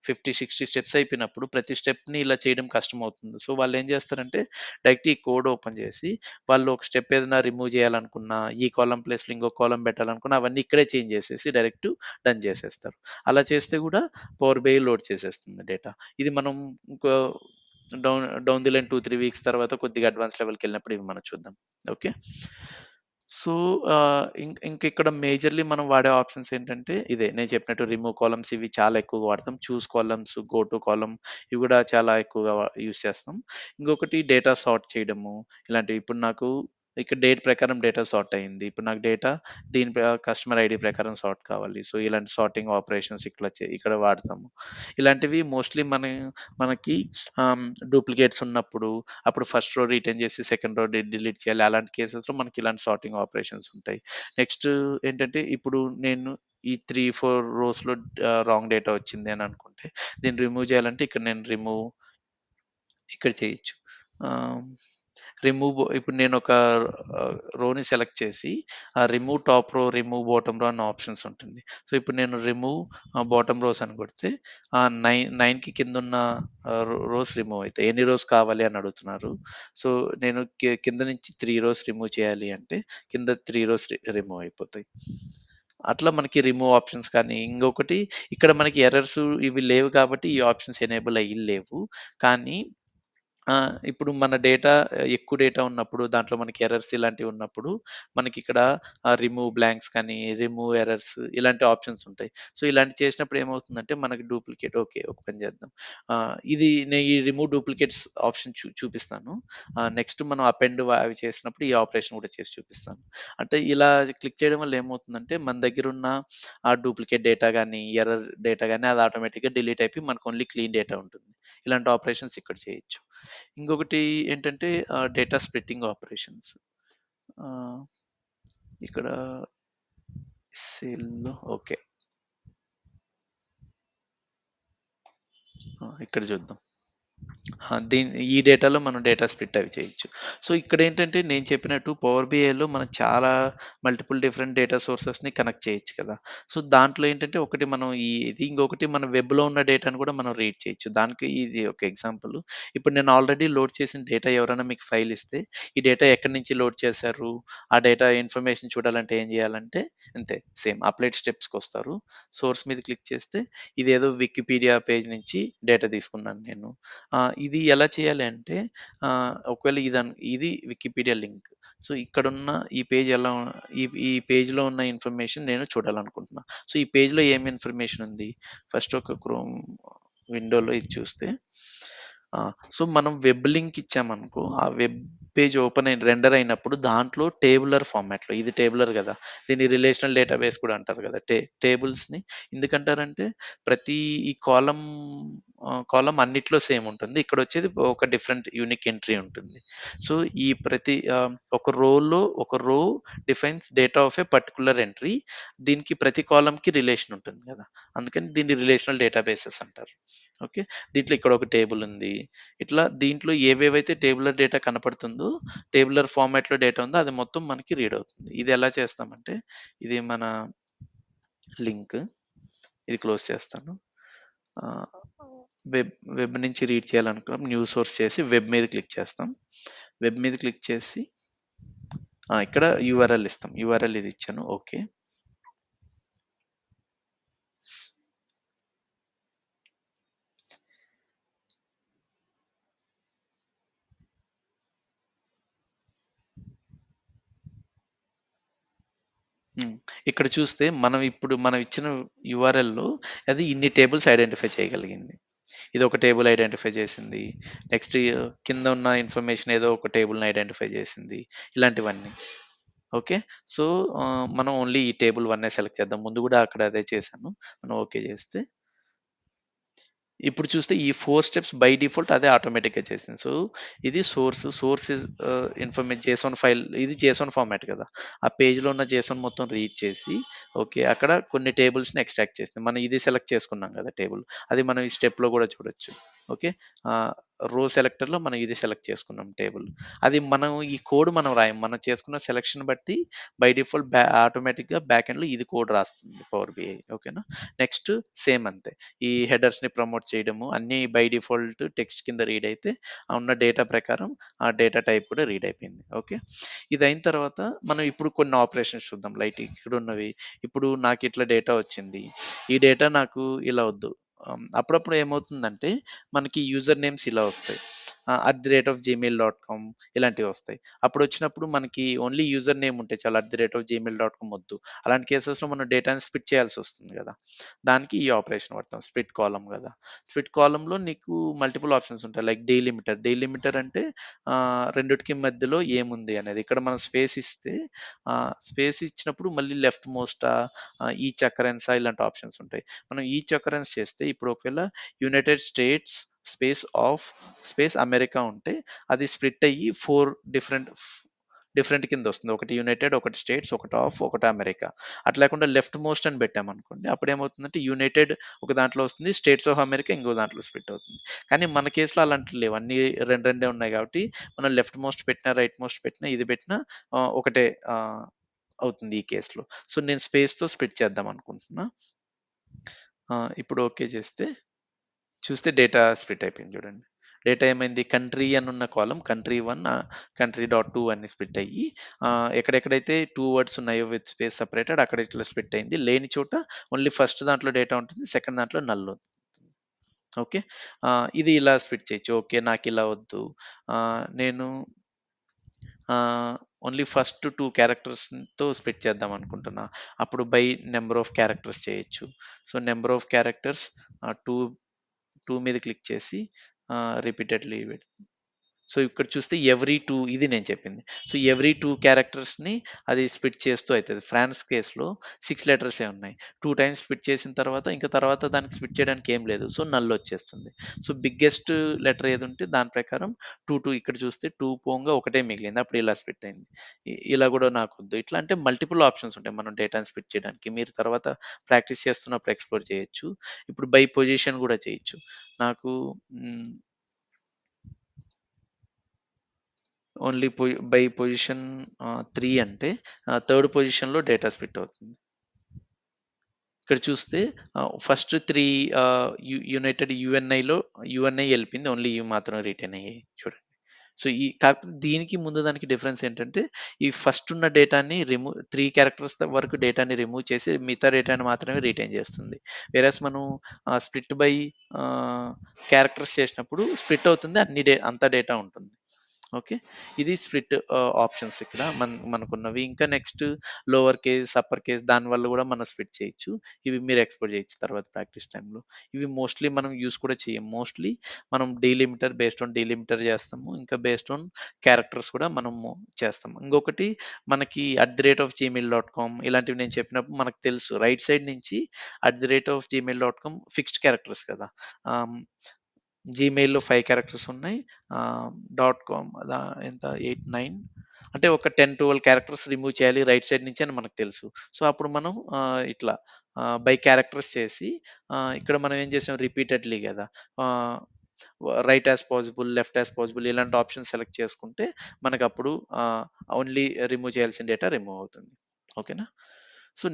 50, 60 స్టెప్స్ అయిపోయినప్పుడు ప్రతి స్టెప్‌ని ఇలా చేయడం కష్టమవుతుంది. సో, వాళ్ళేం చేస్తారంటే డైరెక్ట్ ఈ కోడ్ ఓపెన్ చేసి వాళ్ళు ఒక స్టెప్ ఏదైనా రిమూవ్ చేయాలనుకున్నా, ఈ కాలమ్ ప్లేస్‌లో ఇంకో కాలమ్ పెట్టాలనుకున్నా అవన్నీ ఇక్కడే చేంజ్ చేసేసి డైరెక్ట్ డన్ చేసేస్తారు. అలా చేస్తే కూడా పవర్ బిఐ లోడ్ చేసేస్తుంది డేటా. ఇది మనం ఇంకో డౌన్ ది లైన్ 2, 3 వీక్స్ తర్వాత కొద్దిగా అడ్వాన్స్ లెవెల్‌కెళ్ళినప్పుడు ఇవి మనం చూద్దాం. ఓకే. సో, ఇంకిక్కడ మేజర్‌లీ మనం వాడే ఆప్షన్స్ ఏంటంటే ఇదే నేను చెప్పినట్టు రిమూవ్ కాలమ్స్ ఇవి చాలా ఎక్కువగా వాడతాం. చూస్ కాలమ్స్, గో టు కాలమ్ ఇవి కూడా చాలా ఎక్కువగా యూజ్ చేస్తాం. ఇంకొకటి డేటా సార్ట్ చేయడము ఇలాంటివి. ఇప్పుడు నాకు ఇక్కడ డేట్ ప్రకారం డేటా సార్ట్ అయింది. ఇప్పుడు నాకు డేటా కస్టమర్ ఐడీ ప్రకారం సార్ట్ కావాలి. సో, ఇలాంటి సార్టింగ్ ఆపరేషన్స్ ఇక్కడ వాడతాము. ఇలాంటివి మోస్ట్‌లీ మనకి డూప్లికేట్స్ ఉన్నప్పుడు, అప్పుడు ఫస్ట్ రో రిటైన్ చేసి సెకండ్ రో డిలీట్ చేయాలి. అలాంటి కేసెస్‌లో మనకి ఇలాంటి సార్టింగ్ ఆపరేషన్స్ ఉంటాయి. నెక్స్ట్ ఏంటంటే ఇప్పుడు నేను ఈ 3, 4 రోస్‌లో రాంగ్ డేటా వచ్చింది అని అనుకుంటే, దీన్ని రిమూవ్ చేయాలంటే ఇక్కడ నేను ఇక్కడ చేయొచ్చు. ఆహ్, ఇప్పుడు నేనొక రోని సెలెక్ట్ చేసి, ఆ రిమూవ్ టాప్ రో, రిమూవ్ బాటమ్ రో అన్న ఆప్షన్స్ ఉంటుంది. సో, ఇప్పుడు నేను రిమూవ్ బాటమ్ రోస్ అని కొడితే 9కి కిందున్న రోస్ రిమూవ్ అయితాయి. ఎన్ని రోస్ కావాలి అని అడుగుతున్నారు. సో, నేను కింద నుంచి 3 రోస్ రిమూవ్ చేయాలి అంటే, కింద 3 రోస్ రిమూవ్ అయిపోతాయి. అట్లా మనకి రిమూవ్ ఆప్షన్స్ కానీ, ఇంకొకటి ఇక్కడ మనకి ఎర్రర్స్ ఇవి లేవు కాబట్టి ఈ ఆప్షన్స్ ఎనేబుల్ అయ్యి లేవు. కానీ ఇప్పుడు మన డేటా ఎక్కువ డేటా ఉన్నప్పుడు, దాంట్లో మనకి ఎర్రర్స్ ఇలాంటివి ఉన్నప్పుడు, మనకిక్కడ రిమూవ్ బ్లాంక్స్ కానీ, రిమూవ్ ఎర్రర్స్ ఇలాంటి ఆప్షన్స్ ఉంటాయి. సో, ఇలాంటివి చేసినప్పుడు ఏమవుతుందంటే, మనకి డూప్లికేట్ ఓకే. ఒక పని చేద్దాం. ఈ రిమూవ్ డూప్లికేట్స్ ఆప్షన్ చూపిస్తాను. నెక్స్ట్ మనం అపెండ్ అవి చేసినప్పుడు ఈ ఆపరేషన్ కూడా చేసి చూపిస్తాను. అంటే ఇలా క్లిక్ చేయడం వల్ల ఏమవుతుందంటే, మన దగ్గరున్న ఆ డూప్లికేట్ డేటా గానీ, ఎర్రర్ డేటా గానీ అది ఆటోమేటిక్‌గా డిలీట్ అయిపోయి మనకు ఓన్లీ క్లీన్ డేటా ఉంటుంది. ఇలాంటి ఆపరేషన్స్ ఇక్కడ చేయొచ్చు. ఇంకొకటి ఏంటంటే డేటా స్ప్లిట్టింగ్ ఆపరేషన్స్. ఆహ్, ఇక్కడ సెల్ ఓకే. ఇక్కడ చూద్దాం. ఈ డేటాలో మనం డేటా స్ప్లిట్ అవి చేయొచ్చు. సో, ఇక్కడేంటంటే నేను చెప్పినట్టు పవర్ బిఐలో మనం చాలా మల్టిపుల్ డిఫరెంట్ డేటా సోర్సెస్‌ని కనెక్ట్ చేయొచ్చు కదా! సో, దాంట్లో ఏంటంటే ఒకటి మనం ఇంకొకటి మన వెబ్‌లో ఉన్న డేటాను కూడా మనం రీడ్ చేయొచ్చు. దానికి ఇది ఒక ఎగ్జాంపుల్. ఇప్పుడు నేను ఆల్రెడీ లోడ్ చేసిన డేటా ఎవరైనా మీకు ఫైల్ ఇస్తే, ఈ డేటా ఎక్కడి నుంచి లోడ్ చేశారు? ఆ డేటా ఇన్ఫర్మేషన్ చూడాలంటే ఏం చేయాలంటే అంతే సేమ్ అప్లైడ్ స్టెప్స్‌కొస్తారు. సోర్స్ మీద క్లిక్ చేస్తే ఇదేదో వికీపీడియా పేజ్ నుంచి డేటా తీసుకున్నాను నేను. ఇది ఎలా చేయాలి అంటే ఒకవేళ ఇది వికీపీడియా లింక్. సో, ఇక్కడున్న ఈ పేజ్ ఎలా ఈ పేజ్‌లో ఉన్న ఇన్ఫర్మేషన్ నేను చూడాలనుకుంటున్నా. సో, ఈ పేజ్‌లో ఏమి ఇన్ఫర్మేషన్ ఉంది? ఫస్ట్ ఒక క్రోమ్ విండోలో ఇది చూస్తే సో, మనం వెబ్ లింక్ ఇచ్చామనుకో, ఆ వెబ్ పేజ్ ఓపెన్ రెండర్ అయినప్పుడు దాంట్లో టేబులర్ ఫార్మాట్‌లో ఇది టేబులర్ గదా! దీన్ని రిలేషనల్ డేటాబేస్ కూడా అంటారు గదా! టేబుల్స్‌ని ఎందుకంటారంటే ప్రతి ఈ కాలమ్ అన్నిట్లో సేమ్ ఉంటుంది. ఇక్కడొచ్చేది ఒక డిఫరెంట్ యూనిక్ ఎంట్రీ ఉంటుంది. సో, ఒక రో defines data of A particular entry. దీనికి ప్రతి కాలమ్‌కి రిలేషన్ ఉంటుంది గదా! అందుకని దీన్ని రిలేషనల్ డేటాబేసెస్ అంటారు. ఓకే. దీంట్లో ఇక్కడ ఒక టేబుల్ ఉంది. ఇట్లా దీంట్లో ఏవేవైతే టేబులర్ డేటా కనపడుతుందో, టేబులర్ ఫార్మాట్‌లో డేటా ఉందో అది మొత్తం మనకి రీడ్ అవుతుంది. ఇది ఎలా చేస్తామంటే, ఇది మన లింక్. ఇది క్లోజ్ చేస్తాను. ఆహ్, వెబ్ వెబ్ నుంచి రీడ్ చేయాలనుకున్నప్పుడు న్యూస్ సోర్స్ చేసి వెబ్ మీద క్లిక్ చేస్తాం. వెబ్ మీద క్లిక్ చేసి ఇక్కడ యూఆర్ఎల్ ఇస్తాం. యూఆర్ఎల్ ఇది ఇచ్చాను. ఓకే. హ్మ్. ఇక్కడ చూస్తే మనం ఇచ్చిన యూఆర్ఎల్‌లో అది ఇన్ని టేబుల్స్ ఐడెంటిఫై చేయగలిగింది. ఇదొక టేబుల్ ఐడెంటిఫై చేసింది. నెక్స్ట్ కింద ఉన్న ఇన్ఫర్మేషన్ ఏదో ఒక టేబుల్‌ని ఐడెంటిఫై చేసింది. ఇలాంటివన్నీ. ఓకే. సో, మనం ఓన్లీ ఈ టేబుల్ వన్నే సెలెక్ట్ చేద్దాం. ముందు గూడా అక్కడ అదే చేశాను. మనం ఓకే చేస్తే ఇప్పుడు చూస్తే ఈ 4 స్టెప్స్ బై డిఫాల్ట్ అదే ఆటోమేటిక్‌గా చేసింది. సో, ఇది సోర్స్ ఇస్ జేసన్ ఫైల్ ఇది జేసన్ ఫార్మాట్ కదా! ఆ పేజ్‌లో ఉన్న జేసన్ మొత్తం రీడ్ చేసి, ఓకే. అక్కడ కొన్ని టేబుల్స్‌ని ఎక్స్ట్రాక్ట్ చేసింది. మనం ఇది సెలెక్ట్ చేసుకున్నాం కదా! టేబుల్. అది మనం ఈ స్టెప్‌లో కూడా చూడొచ్చు. ఓకే. ఆహ్, రో సెలెక్టర్‌లో మనం ఇది సెలెక్ట్ చేసుకున్నాం టేబుల్. అది మనం ఈ కోడ్ మనం రాయం. మనం చేసుకున్న సెలక్షన్ బట్టి బై డిఫాల్ట్ ఆటోమేటిక్‌గా బ్యాక్ ఎండ్‌లో ఇది కోడ్ రాస్తుంది పవర్ బిఐ. ఓకేనా? నెక్స్ట్ సేమ్ అంతే. ఈ హెడర్స్‌ని ప్రమోట్ చేయడము అన్నీ బై డిఫాల్ట్ టెక్స్ట్ కింద రీడ్ అయితే, ఆ ఉన్న డేటా ప్రకారం ఆ డేటా టైప్ కూడా రీడ్ అయిపోయింది. ఓకే. ఇదయిన తర్వాత మనం ఇప్పుడు కొన్ని ఆపరేషన్స్ చూద్దాం. లైట్ ఇక్కడున్నవి. ఇప్పుడు నాకిట్లా డేటా వచ్చింది. ఈ డేటా నాకు ఇలా వద్దు. అప్పుడప్పుడు ఏమవుతుందంటే మనకి యూజర్ నేమ్స్ ఇలా వస్తాయి. @gmail.com ఇలాంటివొస్తాయి. అప్పుడొచ్చినప్పుడు మనకి ఓన్లీ యూజర్ నేమ్ ఉంటే చాలు @gmail.com వద్దు. అలాంటి కేసెస్‌లో మనం డేటాని స్ప్లిట్ చేయాల్సొస్తుంది గదా! దానికి ఈ ఆపరేషన్ వాడతాం. స్ప్లిట్ కాలమ్ గదా! స్ప్లిట్ కాలమ్‌లో నీకు మల్టిపుల్ ఆప్షన్స్ ఉంటాయి. Like delimiter. డీలిమిటర్ అంటే రెండిటికి మధ్యలో ఏముంది అనేది. ఇక్కడ మనం స్పేస్ ఇస్తే స్పేస్ ఇచ్చినప్పుడు మళ్ళీ లెఫ్ట్ మోస్టా, ఈచ్ అకరెన్సా ఇలాంటి ఆప్షన్స్ ఉంటాయి. మనం ఈచ్ అకరెన్స్ చేస్తే ఇప్పుడు ఒకవేళ యునైటెడ్ స్టేట్స్ స్పేస్ అమెరికా ఉంటే అది స్ప్లిట్ అయ్యి 4 డిఫరెంట్ కిందొస్తుంది. ఒకటి యునైటెడ్, ఒకటి స్టేట్స్, ఒకటి ఒకటి అమెరికా. అట్లా లేకుండా లెఫ్ట్ మోస్ట్ అని పెట్టామనుకోండి. అప్పుడేమవుతుందంటే యునైటెడ్ ఒక దాంట్లో వస్తుంది. స్టేట్స్ ఆఫ్ అమెరికా ఇంకో దాంట్లో స్ప్లిట్ అవుతుంది. కానీ మన కేస్‌లో అలాంటివి లేవు. అన్నీ రెండే ఉన్నాయి కాబట్టి మనం లెఫ్ట్ మోస్ట్ పెట్టినా, రైట్ మోస్ట్ పెట్టినా, ఇది పెట్టినా ఒకటే అవుతుంది ఈ కేస్‌లో. సో, నేను స్పేస్‌తో స్ప్లిట్ చేద్దాం అనుకుంటున్నా. ఇప్పుడు ఓకే చేస్తే చూస్తే డేటా స్ప్లిట్ అయిపోయింది చూడండి. డేటా ఏమైంది కంట్రీ అనున్న కాలమ్ కంట్రీ 1 కంట్రీ డాట్ 2 అని స్ప్లిట్ అయ్యి ఎక్కడెక్కడైతే 2 వర్డ్స్ ఉన్నాయో విత్ స్పేస్ సెపరేటెడ్ అక్కడ ఇట్లా స్ప్లిట్ అయింది. లేని చోట ఓన్లీ ఫస్ట్ దాంట్లో డేటా ఉంటుంది. సెకండ్ దాంట్లో నల్ ఉంటుంది. ఓకే. ఇది ఇలా స్ప్లిట్ చేయొచ్చు. ఓకే. నాకిలా వద్దు. నేను ఓన్లీ ఫస్ట్ 2 క్యారెక్టర్స్‌తో స్ప్లిట్ చేద్దాం అనుకుంటున్నా. అప్పుడు బై నంబర్ ఆఫ్ క్యారెక్టర్స్ చేయొచ్చు. సో, నంబర్ ఆఫ్ క్యారెక్టర్స్ 2 మీద క్లిక్ చేసి రిపీటెడ్‌లీ సో, ఇక్కడ చూస్తే ఎవ్రీ 2 ఇది నేను చెప్పింది. సో, ఎవ్రీ 2 క్యారెక్టర్స్‌ని అది స్ప్లిట్ చేస్తూ అయితది. ఫ్రాన్స్ కేస్‌లో 6 లెటర్సే ఉన్నాయి. 2 టైమ్స్ స్ప్లిట్ చేసిన తర్వాత ఇంక తర్వాత దానికి స్ప్లిట్ చేయడానికి ఏం లేదు. సో, నల్ వచ్చేస్తుంది. సో, బిగ్గెస్ట్ లెటర్ ఏదుంటే దాని ప్రకారం 2 ఇక్కడ చూస్తే 2 పోంగా ఒకటే మిగిలింది. అప్పుడు ఇలా స్ప్లిట్ అయింది. ఇలా గూడా నాకొద్దు. ఇట్లా అంటే మల్టిపుల్ ఆప్షన్స్ ఉంటాయి మనం డేటాని స్ప్లిట్ చేయడానికి. మీరు తర్వాత ప్రాక్టీస్ చేస్తున్నప్పుడు ఎక్స్‌ప్లోర్ చేయొచ్చు. ఇప్పుడు బై పొజిషన్ గూడా చేయొచ్చు. నాకు హ్మ్. ఓన్లీ బై పొజిషన్ 3 అంటే థర్డ్ పొజిషన్‌లో డేటా స్ప్లిట్ అవుతుంది. ఇక్కడ చూస్తే ఫస్ట్ 3 యునైటెడ్ యుఎన్ఐ ఎళ్ళిపోయింది. ఓన్లీ యూ మాత్రం రిటైన్ అయ్యాయి చూడండి. సో, కాకపోతే దీనికి ముందు దానికి డిఫరెన్స్ ఏంటంటే, ఈ ఫస్ట్ ఉన్న డేటాని 3 క్యారెక్టర్స్ వరకు డేటాని రిమూవ్ చేసి మిగతా డేటాని మాత్రమే రిటైన్ చేస్తుంది. వేరస్ మనం స్ప్లిట్ బై ఆహ్, క్యారెక్టర్స్ చేసినప్పుడు స్ప్లిట్ అవుతుంది. అంత డేటా ఉంటుంది. ఓకే. ఇది స్ప్లిట్ ఆప్షన్స్ ఇక్కడ మనకున్నవి. ఇంకా next lower case, upper case దానివల్ల గూడా మనం స్ప్లిట్ చేయొచ్చు. ఇవి మీరు ఎక్స్‌ప్లోర్ చేయొచ్చు తర్వాత ప్రాక్టీస్ టైమ్‌లో. ఇవి మోస్ట్‌లీ మనం యూజ్ కూడా చేయం. మోస్ట్‌లీ మనం బేస్డ్ ఆన్ డీలిమిటర్ చేస్తాము. ఇంకా బేస్డ్ ఆన్ క్యారెక్టర్స్ కూడా మనము చేస్తాము. ఇంకొకటి మనకి @gmail.com ఇలాంటివి నేను చెప్పినప్పుడు మనకు తెలుసు. రైట్ సైడ్ నుంచి @gmail.com ఫిక్స్డ్ క్యారెక్టర్స్ కదా! ఆహ్, జీమెయిల్‌లో 5 క్యారెక్టర్స్ ఉన్నాయి. డాట్ కామ్ ఎంత 8, 9 అంటే ఒక 10, 12 క్యారెక్టర్స్ రిమూవ్ చేయాలి రైట్ సైడ్ నుంచి అని మనకు తెలుసు. సో, అప్పుడు మనం ఇట్లా బై క్యారెక్టర్స్ చేసి ఇక్కడ మనం ఏం చేసాం రిపీటెడ్‌లీ గదా! Ah, right as possible, left as possible ఇలాంటి ఆప్షన్స్ సెలెక్ట్ చేసుకుంటే మనకప్పుడు ఆహ్, ఓన్లీ రిమూవ్ చేయాల్సిన డేటా రిమూవ్ అవుతుంది. ఓకేనా? సో,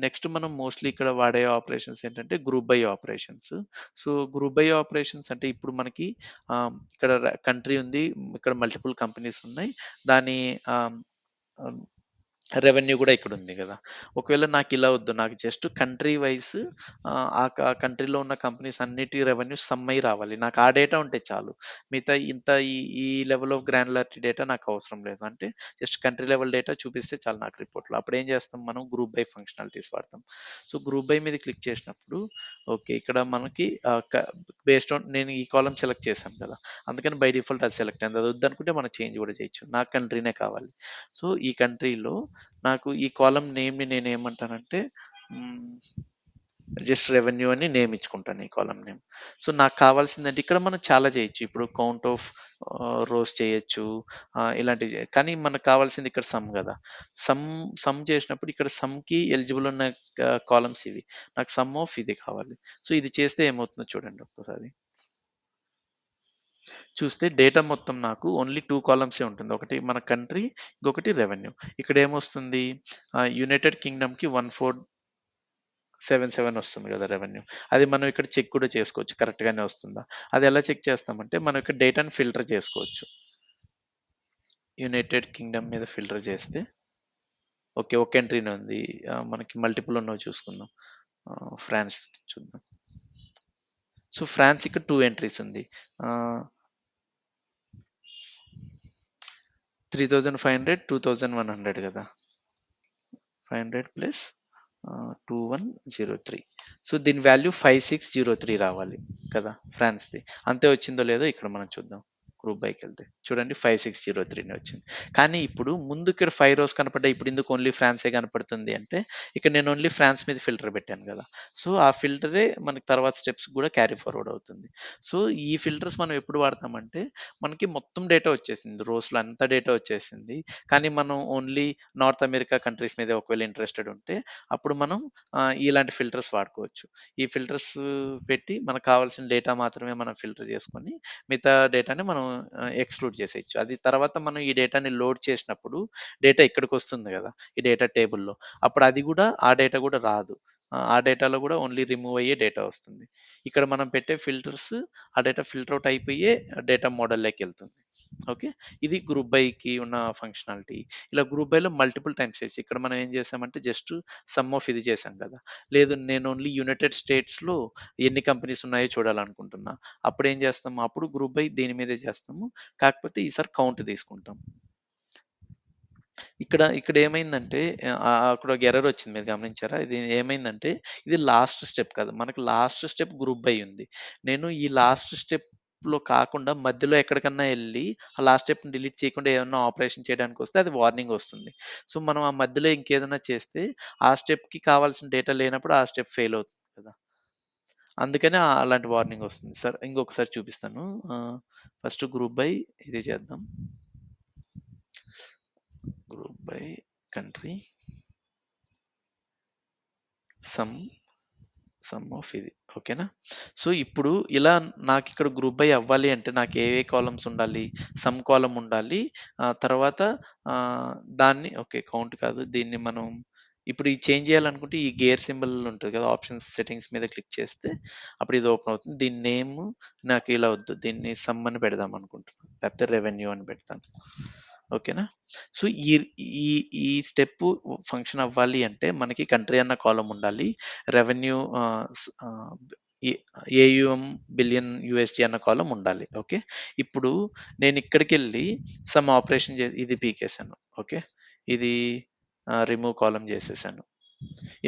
నెక్స్ట్ మనం మోస్ట్‌లీ ఇక్కడ వాడే ఆపరేషన్స్ ఏంటంటే group by operations. So, group by operations అంటే ఇప్పుడు మనకి ఇక్కడ కంట్రీ ఉంది. ఇక్కడ మల్టిపుల్ కంపెనీస్ ఉన్నాయి. దాని ఆహ్, ఆహ్ రెవెన్యూ గూడా ఇక్కడుంది గదా! ఒకవేళ నాకిలా వద్దు. నాకు జస్ట్ కంట్రీ వైస్ కంట్రీలో ఉన్న కంపెనీస్ అన్నిటి రెవెన్యూ సమ్ అయ్యి రావాలి. నాకు ఆ డేటా ఉంటే చాలు. మిగతా ఈ ఈ లెవెల్ ఆఫ్ గ్రాన్యులారిటీ డేటా నాకవసరం లేదు. అంటే జస్ట్ కంట్రీ లెవెల్ డేటా చూపిస్తే చాలు నాకు రిపోర్ట్‌లో. అప్పుడేం చేస్తాం మనం గ్రూప్ బై ఫంక్షనాలిటీస్ వాడతాం. సో, గ్రూప్ బై మీద క్లిక్ చేసినప్పుడు ఓకే. ఇక్కడ మనకి బేస్డ్ ఆన్ నేను ఈ కాలమ్ సెలెక్ట్ చేశాను కదా! అందుకని బై డిఫాల్ట్ అది సెలెక్ట్ అయింది. అది వద్దనుకుంటే మనం చేంజ్ గూడా చేయొచ్చు. నాకు కంట్రీనే కావాలి. సో, ఈ కంట్రీలో నాకు ఈ కాలమ్ నేమ్‌ని నేనేమంటానంటే హ్మ్. జస్ట్ రెవెన్యూ అని నేమ్ ఇచ్చుకుంటాను ఈ కాలమ్ నేమ్. సో, నాకు కావాల్సిందంటే ఇక్కడ మనం చాలా చేయొచ్చు. ఇప్పుడు కౌంట్ ఆఫ్ రోస్ చేయొచ్చు. ఇలాంటివి కానీ మనకు కావాల్సింది ఇక్కడ సమ్ గదా! సమ్ సమ్ చేసినప్పుడు ఇక్కడ సమ్‌కి ఎలిజిబుల్ ఉన్న కాలమ్స్ ఇవి. నాకు సమ్ ఆఫ్ ఇది కావాలి. సో, ఇది చేస్తే ఏమవుతుందో చూడండి ఒక్కసారి. చూస్తే డేటా మొత్తం నాకు ఓన్లీ 2 కాలమ్సే ఉంటుంది. ఒకటి మన కంట్రీ, ఇంకొకటి రెవెన్యూ. ఇక్కడేమొస్తుంది యునైటెడ్ కింగ్‌డమ్‌కి 1477 వస్తుంది గదా! రెవెన్యూ. అది మనం ఇక్కడ చెక్ కూడా చేసుకోవచ్చు. కరెక్ట్ గానే వస్తుందా? అది ఎలా చెక్ చేస్తామంటే మనం ఇక్కడ డేటాని ఫిల్టర్ చేసుకోవచ్చు. యునైటెడ్ కింగ్‌డమ్ మీద ఫిల్టర్ చేస్తే ఓకే. ఒక ఎంట్రీనే ఉంది. మనకి మల్టిపుల్ ఉన్నవి చూసుకుందాం. ఫ్రాన్స్ చూద్దాం. సో, ఫ్రాన్స్ ఇక్కడ 2 ఎంట్రీస్ ఉంది. ఆహ్, 3500, 2100 గదా! 500 ప్లస్ 2103. సో, దీని వాల్యూ 5603 రావాలి కదా! ఫ్రాన్స్‌ది. అంతే వచ్చిందో లేదో ఇక్కడ మనం చూద్దాం. గ్రూప్ బైకెళ్తే. చూడండి 5603 వచ్చింది. కానీ ఇప్పుడు ముందు ఇక్కడ 5 రోస్ కనపడ్డాయి. ఇప్పుడు ఎందుకు ఓన్లీ ఫ్రాన్సే కనపడుతుంది అంటే, ఇక్కడ నేను ఓన్లీ ఫ్రాన్స్ మీద ఫిల్టర్ పెట్టాను గదా! సో, ఆ ఫిల్టరే మనకి తర్వాత స్టెప్స్ కూడా క్యారీ ఫార్వర్డ్ అవుతుంది. సో, ఈ ఫిల్టర్స్ మనం ఎప్పుడు వాడతామంటే, మనకి మొత్తం డేటా వచ్చేసింది. రోస్‌లో అంతా డేటా వచ్చేసింది. కానీ మనం ఓన్లీ నార్త్ అమెరికా కంట్రీస్ మీద ఒకవేళ ఇంట్రెస్టెడ్ ఉంటే అప్పుడు మనం ఇలాంటి ఫిల్టర్స్ వాడుకోవచ్చు. ఈ ఫిల్టర్స్ పెట్టి మనకు కావాల్సిన డేటా మాత్రమే మనం ఫిల్టర్ చేసుకొని, మిగతా డేటాని మనం ఎక్స్‌క్లూడ్ చేసేయొచ్చు. అది తర్వాత మనం ఈ డేటాని లోడ్ చేసినప్పుడు డేటా ఇక్కడికొస్తుంది గదా! ఈ డేటా టేబుల్‌లో. అప్పుడు అది గూడా ఆ డేటా గూడా రాదు. ఆ డేటాలో గూడా ఓన్లీ రిమూవ్ అయ్యే డేటా వస్తుంది. ఇక్కడ మనం పెట్టే ఫిల్టర్స్ ఆ డేటా ఫిల్టర్ ఔట్ అయిపోయే డేటా మోడల్‌లోకెళ్తుంది. ఓకే. ఇది గ్రూప్ బైకి ఉన్న ఫంక్షనాలిటీ. ఇలా గ్రూప్ బైలో మల్టిపుల్ టైమ్స్ చేయొచ్చు. ఇక్కడ మనం ఏం చేసామంటే జస్ట్ సమ్ ఆఫ్ ఇది చేసాం కదా! లేదు నేను ఓన్లీ యునైటెడ్ స్టేట్స్‌లో ఎన్ని కంపెనీస్ ఉన్నాయో చూడాలనుకుంటున్నా. అప్పుడేం చేస్తాము, అప్పుడు గ్రూప్ బై దీని మీదే చేస్తాము. కాకపోతే ఈసారి కౌంట్ తీసుకుంటాం. ఇక్కడ ఏమైందంటే అక్కడ ఒక ఎర్రర్ వచ్చింది మీరు గమనించారా? ఇది ఏమైందంటే ఇది లాస్ట్ స్టెప్ కాదు. మనకు లాస్ట్ స్టెప్ గ్రూప్ బై ఉంది. నేను ఈ లాస్ట్ స్టెప్‌లో కాకుండా మధ్యలో ఎక్కడికన్నా ఎళ్లి ఆ లాస్ట్ స్టెప్‌ని డిలీట్ చేయకుండా ఏమన్నా ఆపరేషన్ చేయడానికొస్తే అది వార్నింగ్ వస్తుంది. సో, మనం ఆ మధ్యలో ఇంకేదైనా చేస్తే ఆ స్టెప్‌కి కావాల్సిన డేటా లేనప్పుడు ఆ స్టెప్ ఫెయిల్ అవుతుంది కదా! అందుకని అలాంటి వార్నింగ్ వస్తుంది. సార్ ఇంకొకసారి చూపిస్తాను. ఫస్ట్ గ్రూప్ బై ఇది చేద్దాం. Group by country some some of ఇది. ఓకేనా? సో, ఇప్పుడు ఇలా నాకిక్కడ గ్రూప్ బై అవ్వాలి అంటే నాకు ఏ కాలమ్స్ ఉండాలి? సమ్ కాలమ్ ఉండాలి. తర్వాత ఆహ్, దాన్ని ఓకే. కౌంట్ కాదు. దీన్ని మనం ఇప్పుడు ఇది చేంజ్ చేయాలనుకుంటే ఈ గేర్ సింబల్ ఉంటది కదా! ఆప్షన్స్ సెట్టింగ్స్ మీద క్లిక్ చేస్తే అప్పుడు ఇది ఓపెన్ అవుతుంది. దీని నేమ్ నాకు ఇలా వద్దు. దీన్ని సమ్ అని పెడదాం అనుకుంటున్నాను. లేకపోతే రెవెన్యూ అని పెడతాను. ఓకేనా? సో, ఈ ఈ ఈ స్టెప్పు ఫంక్షన్ అవ్వాలి అంటే మనకి కంట్రీ అన్న కాలమ్ ఉండాలి. రెవెన్యూ ఈ ఏయుఎం బిలియన్ యూఎస్‌డి అన్న కాలమ్ ఉండాలి. ఓకే. ఇప్పుడు నేనిక్కడికెళ్ళి సమ్ ఆపరేషన్ ఇది పీకేసాను. ఓకే. ఇది రిమూవ్ కాలమ్ జేసేసాను.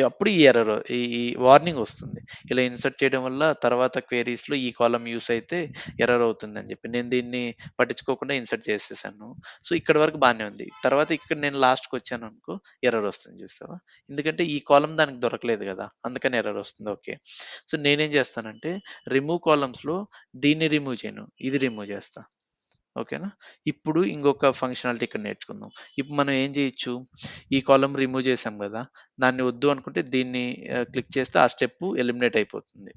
అప్పుడు ఈ ఎర్రర్ ఈ వార్నింగ్ వస్తుంది. ఇలా ఇన్సర్ట్ చేయడం వల్ల తర్వాత క్వెరీస్‌లో ఈ కాలమ్ యూజ్ అయితే ఎర్రర్ అవుతుందని చెప్పి. నేను దీన్ని పట్టించుకోకుండా ఇన్సర్ట్ చేసేసాను. సో, ఇక్కడి వరకు బానే ఉంది. తర్వాత ఇక్కడ నేను లాస్ట్‌కొచ్చాననుకో ఎర్రర్ వస్తుంది చూసావా? ఎందుకంటే ఈ కాలమ్ దానికి దొరకలేదు గదా! అందుకని ఎర్రర్ వస్తుంది. ఓకే. సో, నేనేం చేస్తానంటే రిమూవ్ కాలమ్స్‌లో దీన్ని రిమూవ్ చేయను. ఇది రిమూవ్ చేస్తా. ఓకేనా? ఇప్పుడు ఇంకొక ఫంక్షనాలిటీ ఇక్కడ నేర్చుకుందాం. ఇప్పుడు మనం ఏం చేయొచ్చు? ఈ కాలమ్ రిమూవ్ చేసాం గదా! దాన్ని వద్దు అనుకుంటే దీన్ని క్లిక్ చేస్తే ఆ స్టెప్ ఎలిమినేట్ అయిపోతుంది.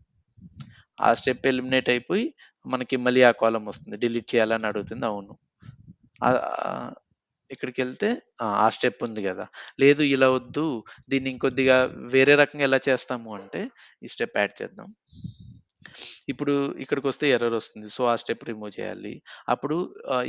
ఆ స్టెప్ ఎలిమినేట్ అయిపోయి మనకి మళ్ళీ ఆ కాలమ్ వస్తుంది. డిలీట్ చేయాలని అడుగుతుంది. అవును. ఆహ్, ఆహ్, ఇక్కడికెళ్తే ఆ స్టెప్ ఉంది గదా! లేదు ఇలా వద్దు, దీన్ని ఇంకొద్దిగా వేరే రకంగా ఎలా చేస్తాము అంటే, ఈ స్టెప్ యాడ్ చేద్దాం. ఇప్పుడు ఇక్కడికొస్తే ఎర్రర్ వస్తుంది. సో, ఆ స్టెప్ రిమూవ్ చేయాలి. అప్పుడు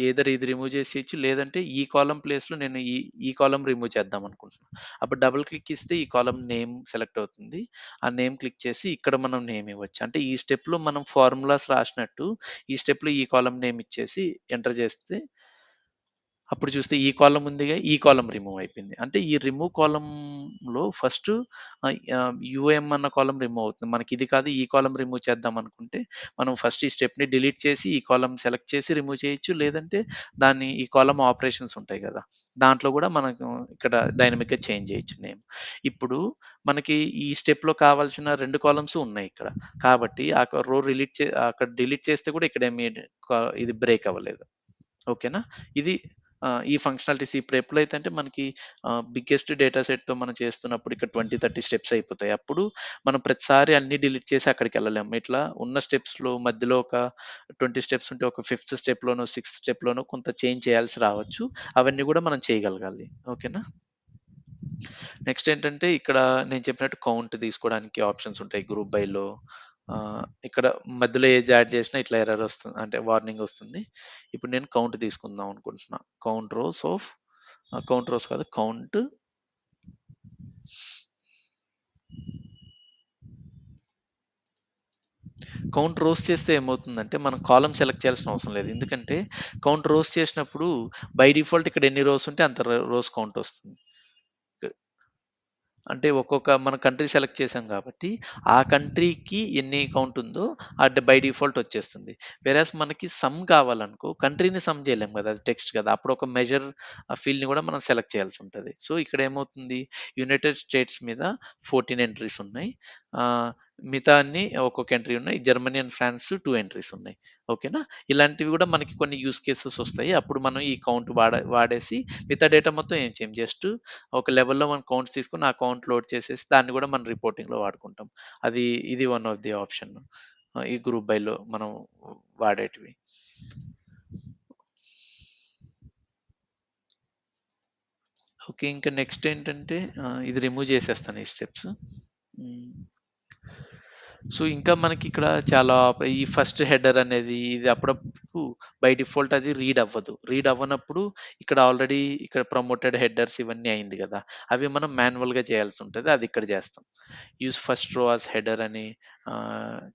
ఎయిదర్ ఇది రిమూవ్ చేసేయొచ్చు. లేదంటే ఈ కాలమ్ ప్లేస్‌లో నేను ఈ కాలమ్ రిమూవ్ చేద్దాం అనుకుంటున్నా. అప్పుడు డబుల్ క్లిక్ ఇస్తే ఈ కాలమ్ నేమ్ సెలెక్ట్ అవుతుంది. ఆ నేమ్ క్లిక్ చేసి ఇక్కడ మనం నేమ్ ఇవ్వచ్చు. అంటే ఈ స్టెప్‌లో మనం ఫార్ములాస్ రాసినట్టు ఈ స్టెప్‌లో ఈ కాలమ్ నేమ్ ఇచ్చేసి ఎంటర్ చేస్తే అప్పుడు చూస్తే ఈ కాలమ్ ఉందిగా, ఈ కాలమ్ రిమూవ్ అయిపోయింది. అంటే ఈ రిమూవ్ కాలమ్‌లో ఫస్టు యూఎం అన్న కాలమ్ రిమూవ్ అవుతుంది. మనకి ఇది కాదు, ఈ కాలమ్ రిమూవ్ చేద్దాం అనుకుంటే, మనం ఫస్ట్ ఈ స్టెప్‌ని డిలీట్ చేసి, ఈ కాలమ్ సెలెక్ట్ చేసి రిమూవ్ చేయొచ్చు. లేదంటే దాన్ని ఈ కాలమ్ ఆపరేషన్స్ ఉంటాయి గదా! దాంట్లో గూడా మనకు ఇక్కడ డైనమిక్‌గా చేంజ్ చేయొచ్చు నేమ్. ఇప్పుడు మనకి ఈ స్టెప్‌లో కావాల్సిన 2 కాలమ్స్ ఉన్నాయి ఇక్కడ. కాబట్టి ఆ రో అక్కడ డిలీట్ చేస్తే కూడా ఇక్కడేమి ఇది బ్రేక్ అవ్వలేదు. ఓకేనా? ఇది ఈ ఫంక్షనాలిటీస్ ఇప్పుడు ఎప్పుడైతే అంటే మనకి బిగ్గెస్ట్ డేటా సెట్‌తో మనం చేస్తున్నప్పుడు ఇక్కడ 20, 30 స్టెప్స్ అయిపోతాయి. అప్పుడు మనం ప్రతిసారి అన్నీ డిలీట్ చేసి అక్కడికెళ్ళలేము. ఇట్లా ఉన్న స్టెప్స్‌లో మధ్యలో ఒక 20 స్టెప్స్ ఉంటే ఒక ఫిఫ్త్ స్టెప్‌లోనో, సిక్స్త్ స్టెప్‌లోనో కొంత చేంజ్ చేయాల్సి రావచ్చు. అవన్నీ గూడా మనం చేయగలగాలి. ఓకేనా? నెక్స్ట్ ఏంటంటే ఇక్కడ నేను చెప్పినట్టు కౌంట్ తీసుకోవడానికి ఆప్షన్స్ ఉంటాయి గ్రూప్ బైలో. ఇక్కడ మధ్యలో ఏది యాడ్ చేసినా ఇట్లా ఎర్రర్ వస్తుంది. అంటే వార్నింగ్ వస్తుంది. ఇప్పుడు నేను కౌంట్ తీసుకుందాం అనుకుంటున్నా. కౌంట్ రోస్ కాదు, కౌంట్ రోస్ చేస్తే ఏమవుతుందంటే మనం కాలమ్ సెలెక్ట్ చేయాల్సిన అవసరం లేదు. ఎందుకంటే కౌంట్ రోస్ చేసినప్పుడు బై డిఫాల్ట్ ఇక్కడ ఎన్ని రోస్ ఉంటే అంత రోస్ కౌంట్ వస్తుంది. అంటే ఒక్కొక్క మన కంట్రీ సెలెక్ట్ చేసాం కాబట్టి, ఆ కంట్రీకి ఎన్ని కౌంట్ ఉందో అది బై డిఫాల్ట్ వచ్చేస్తుంది. వేరేస్ మనకి సమ్ కావాలనుకో కంట్రీని సమ్ చేయలేం కదా! అది టెక్స్ట్ కదా! అప్పుడు ఒక మెజర్ ఫీల్డ్‌ని కూడా మనం సెలెక్ట్ చేయాల్సి ఉంటది. సో, ఇక్కడ ఏమవుతుంది యునైటెడ్ స్టేట్స్ మీద 14 ఎంట్రీస్ ఉన్నాయి. మిగతా అన్ని ఒక్కొక్క ఎంట్రీ ఉన్నాయి. జర్మనీ అండ్ ఫ్రాన్స్ 2 ఎంట్రీస్ ఉన్నాయి. ఓకేనా? ఇలాంటివి కూడా మనకి కొన్ని యూజ్ కేసెస్ వస్తాయి. అప్పుడు మనం ఈ కౌంట్ వాడేసి మిగతా డేటా మొత్తం ఏం చేయం. జస్ట్ ఒక లెవెల్‌లో మనం కౌంట్స్ తీసుకొని, ఆ కౌంట్ లోడ్ చేసేసి దాన్ని గూడా మనం రిపోర్టింగ్‌లో వాడుకుంటాం. ఇది వన్ ఆఫ్ ది ఆప్షన్. ఈ గ్రూప్ బైలో మనం వాడేటివి. ఓకే. ఇంకా నెక్స్ట్ ఏంటంటే ఇది రిమూవ్ చేసేస్తాను ఈ స్టెప్స్. హ్మ్. సో, ఇంకా మనకిక్కడ చాలా ఈ ఫస్ట్ హెడర్ అనేది ఇది అప్పుడప్పుడు బై డిఫాల్ట్ అది రీడ్ అవ్వదు. రీడ్ అవ్వనప్పుడు ఇక్కడ ప్రమోటెడ్ హెడర్స్ ఇవన్నీ అయింది గదా! అవి మనం మాన్యువల్‌గా చేయాల్సుంటది. అది ఇక్కడ చేస్తాం. Use first row as header అని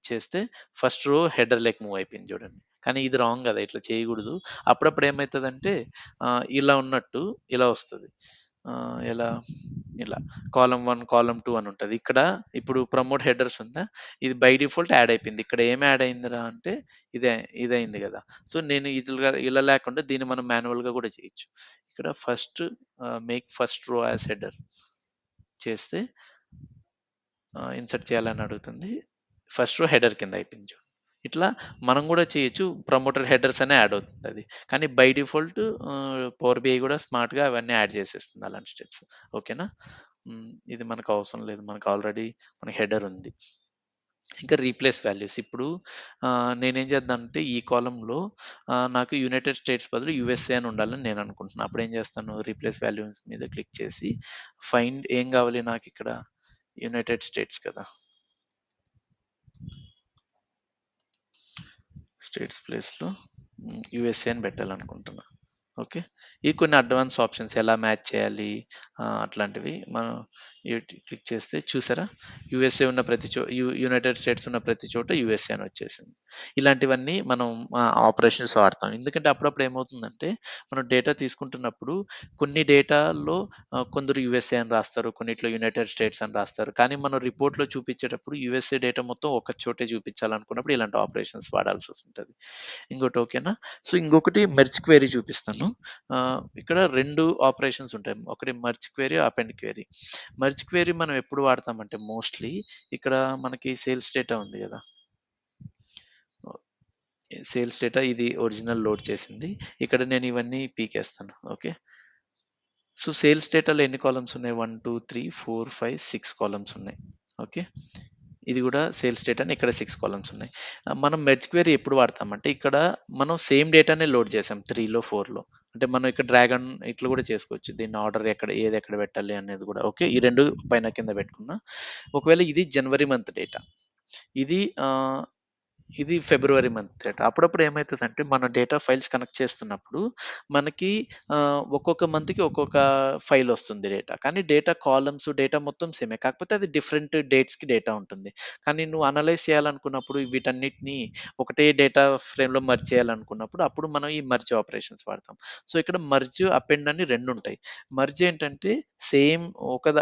చేస్తే ఫస్ట్ రో హెడర్‌లోకి మూవ్ అయిపోయింది చూడండి. కానీ ఇది రాంగ్ గదా! ఇట్లా చేయగూడదు. అప్పుడప్పుడు ఏమైతదంటే ఇలా ఉన్నట్టు ఇలా వస్తది. ఎలా ఇలా కాలమ్ 1, కాలమ్ 2 అని ఉంటది. ఇక్కడ ఇప్పుడు ప్రమోట్ హెడర్స్ ఉందా? ఇది బై డిఫాల్ట్ యాడ్ అయిపోయింది. ఇక్కడ ఏం యాడ్ అయిందిరా అంటే ఇదే ఇదయింది గదా! సో, నేను ఇలా లేకుండా దీన్ని మనం మాన్యువల్‌గా గూడా చేయొచ్చు. ఇక్కడ make first row as header చేస్తే ఇన్సర్ట్ చేయాలని అడుగుతుంది. ఫస్ట్ రో హెడర్ కింద అయిపోయింది చూడు. ఇట్లా మనం గూడా చేయొచ్చు. ప్రమోటర్ హెడర్స్ అనే యాడ్ అవుతుందది. కానీ బై డిఫాల్ట్ పవర్ బిఐ గూడా స్మార్ట్‌గా అవన్నీ యాడ్ చేసేస్తుంది అలాంటి స్టెప్స్. ఓకేనా? ఇది మనకు అవసరం లేదు. మనకి హెడర్ ఉంది. ఇంకా రీప్లేస్ వాల్యూస్. ఇప్పుడు నేనేం చేద్దానంటే ఈ కాలమ్‌లో నాకు యునైటెడ్ స్టేట్స్ బదులు యూఎస్ఏ అని ఉండాలని నేను అనుకుంటున్నా. అప్పుడేం చేస్తాను రీప్లేస్ వాల్యూస్ మీద క్లిక్ చేసి ఏం కావాలి నాకిక్కడ యునైటెడ్ స్టేట్స్ కదా! స్టేట్స్ ప్లేస్‌లో యూఎస్ఏ అని పెట్టాలనుకుంటున్నా. ఓకే. ఈ కొన్ని అడ్వాన్స్ ఆప్షన్స్ ఎలా మ్యాచ్ చేయాలి అట్లాంటివి మనం క్లిక్ చేస్తే చూసారా? యూఎస్ఏ ఉన్న ప్రతి చో యు యునైటెడ్ స్టేట్స్ ఉన్న ప్రతి చోట యూఎస్ఏ అని వచ్చేసింది. ఇలాంటివన్నీ మనం ఆపరేషన్స్ వాడతాం. ఎందుకంటే అప్పుడప్పుడు ఏమవుతుందంటే మనం డేటా తీసుకుంటున్నప్పుడు కొన్ని డేటాల్లో కొందరు యూఎస్ఏ అని రాస్తారు. కొన్నిట్లో యునైటెడ్ స్టేట్స్ అని రాస్తారు. కానీ మనం రిపోర్ట్‌లో చూపించేటప్పుడు యూఎస్ఏ డేటా మొత్తం ఒక చోటే చూపించాలనుకున్నప్పుడు ఇలాంటి ఆపరేషన్స్ వాడాల్సొస్తుంటది. ఇంకోటి ఓకేనా? సో, ఇంకొకటి మెర్జ్ క్వెరీ చూపిస్తాను. ఇక్కడ 2 ఆపరేషన్స్ ఉంటాయి. ఒకటి merge query, append query. Merge query మనం ఎప్పుడు వాడతామంటే మోస్ట్‌లీ ఇక్కడ మనకి సేల్స్ డేటా ఉంది గదా! సేల్స్ డేటా ఇది ఒరిజినల్ లోడ్ చేసింది. ఇక్కడ నేను ఇవన్నీ పీకేస్తాను. ఓకే. సో, సేల్స్ డేటాలో ఎన్ని కాలమ్స్ ఉన్నాయి? 1, 2, 3, 4, 5, 6 కాలమ్స్ ఉన్నాయి. ఓకే. ఇది గూడా సేల్స్ డేటానే ఇక్కడ 6 కాలమ్స్ ఉన్నాయి. మనం మెర్జ్ క్వెరీ ఎప్పుడు వాడతామంటే ఇక్కడ మనం సేమ్ డేటానే లోడ్ చేసాం 3లో, 4లో. అంటే మనం ఇక్కడ డ్రాగన్ ఇట్లా గూడా చేసుకోవచ్చు. దీన్ని ఆర్డర్ ఏదెక్కడ పెట్టాలి అనేది గూడా. ఓకే. ఈ 2 పైన కింద పెట్టుకున్నా. ఒకవేళ ఇది జనవరి మంత్ డేటా. ఇది ఇది ఫిబ్రవరి మంత్ డేటా. అప్పుడప్పుడు ఏమైతదంటే మన డేటా ఫైల్స్ కనెక్ట్ చేస్తున్నప్పుడు మనకి ఒక్కొక్క మంత్‌కి ఒక్కొక్క ఫైల్ ఒస్తుంది డేటా. కానీ డేటా కాలమ్స్, డేటా మొత్తం సేమే. కాకపోతే అది డిఫరెంట్ డేట్స్‌కి డేటా ఉంటుంది. కానీ నువ్వు అనలైజ్ చేయాలనుకున్నప్పుడు వీటన్నిటిని ఒకటే డేటా ఫ్రేమ్‌లో మెర్జ్ చేయాలనుకున్నప్పుడు అప్పుడు మనం ఈ మెర్జ్ ఆపరేషన్స్ వాడతాం. సో, ఇక్కడ మెర్జ్, అపెండ్ అని 2 ఉంటాయి. మెర్జ్ ఏంటంటే సేమ్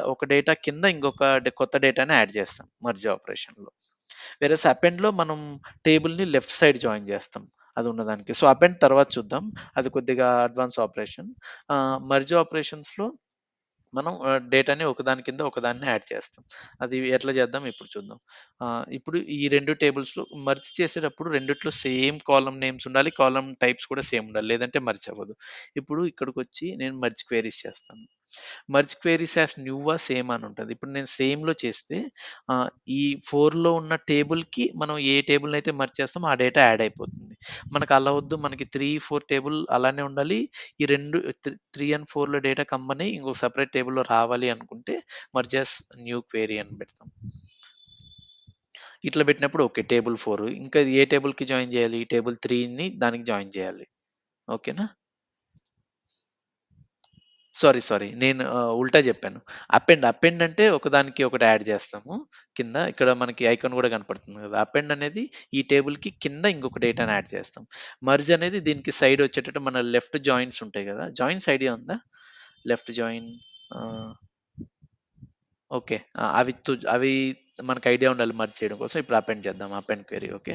ఒక డేటా కింద ఇంకొక కొత్త డేటాని యాడ్ చేస్తాం మెర్జ్ ఆపరేషన్‌లో. వేరేస్ అపెండ్‌లో మనం టేబుల్‌ని లెఫ్ట్ సైడ్ జాయిన్ చేస్తాం. అది ఉన్నదానికి. సో, అపెండ్ తర్వాత చూద్దాం. అది కొద్దిగా అడ్వాన్స్ ఆపరేషన్. మెర్జ్ ఆపరేషన్స్‌లో మనం డేటాని ఒకదాని కింద ఒకదాన్ని యాడ్ చేస్తాం. అది ఎట్లా చేద్దాం ఇప్పుడు చూద్దాం. ఇప్పుడు ఈ 2 టేబుల్స్‌లో మెర్జ్ చేసేటప్పుడు రెండిట్లో సేమ్ కాలమ్ నేమ్స్ ఉండాలి. కాలమ్ టైప్స్ కూడా సేమ్ ఉండాలి. లేదంటే మెర్జ్ అవ్వదు. ఇప్పుడు ఇక్కడికొచ్చి నేను మెర్జ్ క్వెరీస్ చేస్తాను. మెర్జ్ క్వెరీస్ యాస్ న్యూవా సేమ్ అని ఉంటది. ఇప్పుడు నేను సేమ్‌లో చేస్తే ఈ 4లో ఉన్న టేబుల్‌కి మనం ఏ టేబుల్‌నైతే మెర్జ్ చేస్తామో ఆ డేటా యాడ్ అయిపోతుంది. మనకు అలా వద్దు. మనకి 3, 4 టేబుల్ అలానే ఉండాలి. ఈ 3 అండ్ 4లో డేటా కమ్మని ఇంకో సెపరేట్ టేబుల్‌లో రావాలి అనుకుంటే మెర్జ్ యాస్ న్యూ క్వెరీ అని పెడతాం. ఇట్లా పెట్టినప్పుడు ఓకే. టేబుల్ 4 ఇంకా ఏ టేబుల్‌కి జాయిన్ చేయాలి? టేబుల్ 3ని దానికి జాయిన్ చేయాలి. ఓకేనా? సారీ. నేను ఉల్టా జెప్పాను. అపెండ్ అంటే ఒకదానికి ఒకటి యాడ్ జేస్తాము. కింద ఇక్కడ మనకి ఐకాన్ గూడా కనపడుతుంది గదా! అపెండ్ అనేది ఈ టేబుల్‌కి కింద ఇంకొక డేటాని యాడ్ చేస్తాం. మెర్జ్ అనేది దీనికి సైడ్ వచ్చేటట్టు మన లెఫ్ట్ జాయిన్స్ ఉంటాయి గదా! జాయిన్స్ ఐడియా ఉందా? లెఫ్ట్ జాయిన్ ఆహ్, ఓకే. అవి మనకు ఐడియా ఉండాలి మెర్జ్ చేయడం కోసం. ఇప్పుడు అపెండ్ చేద్దాం. Append query okay.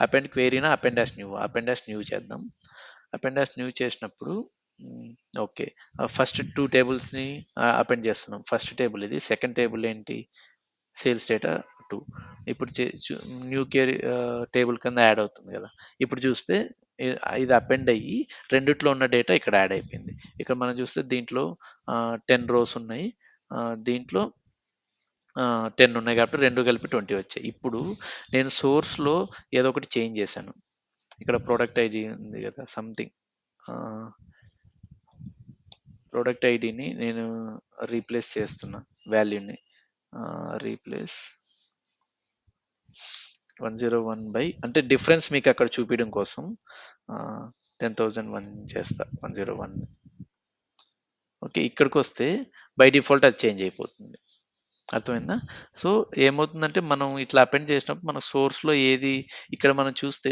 అపెండ్ క్వెరీనా అపెండ్ డాష్ న్యూ చేద్దాం. అపెండ్ డాష్ న్యూ చేసినప్పుడు హ్మ్. ఓకే. ఫస్ట్ 2 టేబుల్స్‌ని అపెండ్ చేస్తున్నాం. ఫస్ట్ టేబుల్ ఇది. సెకండ్ టేబుల్ ఏంటి? Sales data 2. ఇప్పుడు చే చు న్యూ టేబుల్ కింద యాడ్ అవుతుంది గదా! ఇప్పుడు చూస్తే ఇ ఇది అపెండ్ అయ్యి రెండిట్లో ఉన్న డేటా ఇక్కడ యాడ్ అయిపోయింది. ఇక్కడ మనం చూస్తే దీంట్లో 10 రోస్ ఉన్నాయి. దీంట్లో 10 ఉన్నాయి కాబట్టి 2 కలిపి 20 వచ్చాయి. ఇప్పుడు నేను సోర్స్‌లో ఏదో ఒకటి చేంజ్ చేశాను. ఇక్కడ ప్రొడక్ట్ ఐడీ ఉంది గదా! సంథింగ్ ఆహ్, ప్రొడక్ట్ ఐడీని నేను రీప్లేస్ చేస్తున్నా వాల్యూని. రీప్లేస్ 101 బై అంటే డిఫరెన్స్ మీకక్కడ చూపియడం కోసం 10,001 చేస్తా. 101 ఓకే. ఇక్కడికొస్తే బై డిఫాల్ట్ అది చేంజ్ అయిపోతుంది. అర్థమైందా? సో, ఏమవుతుందంటే మనం ఇట్లా అపెండ్ చేసినప్పుడు మన సోర్స్‌లో ఏది ఇక్కడ మనం చూస్తే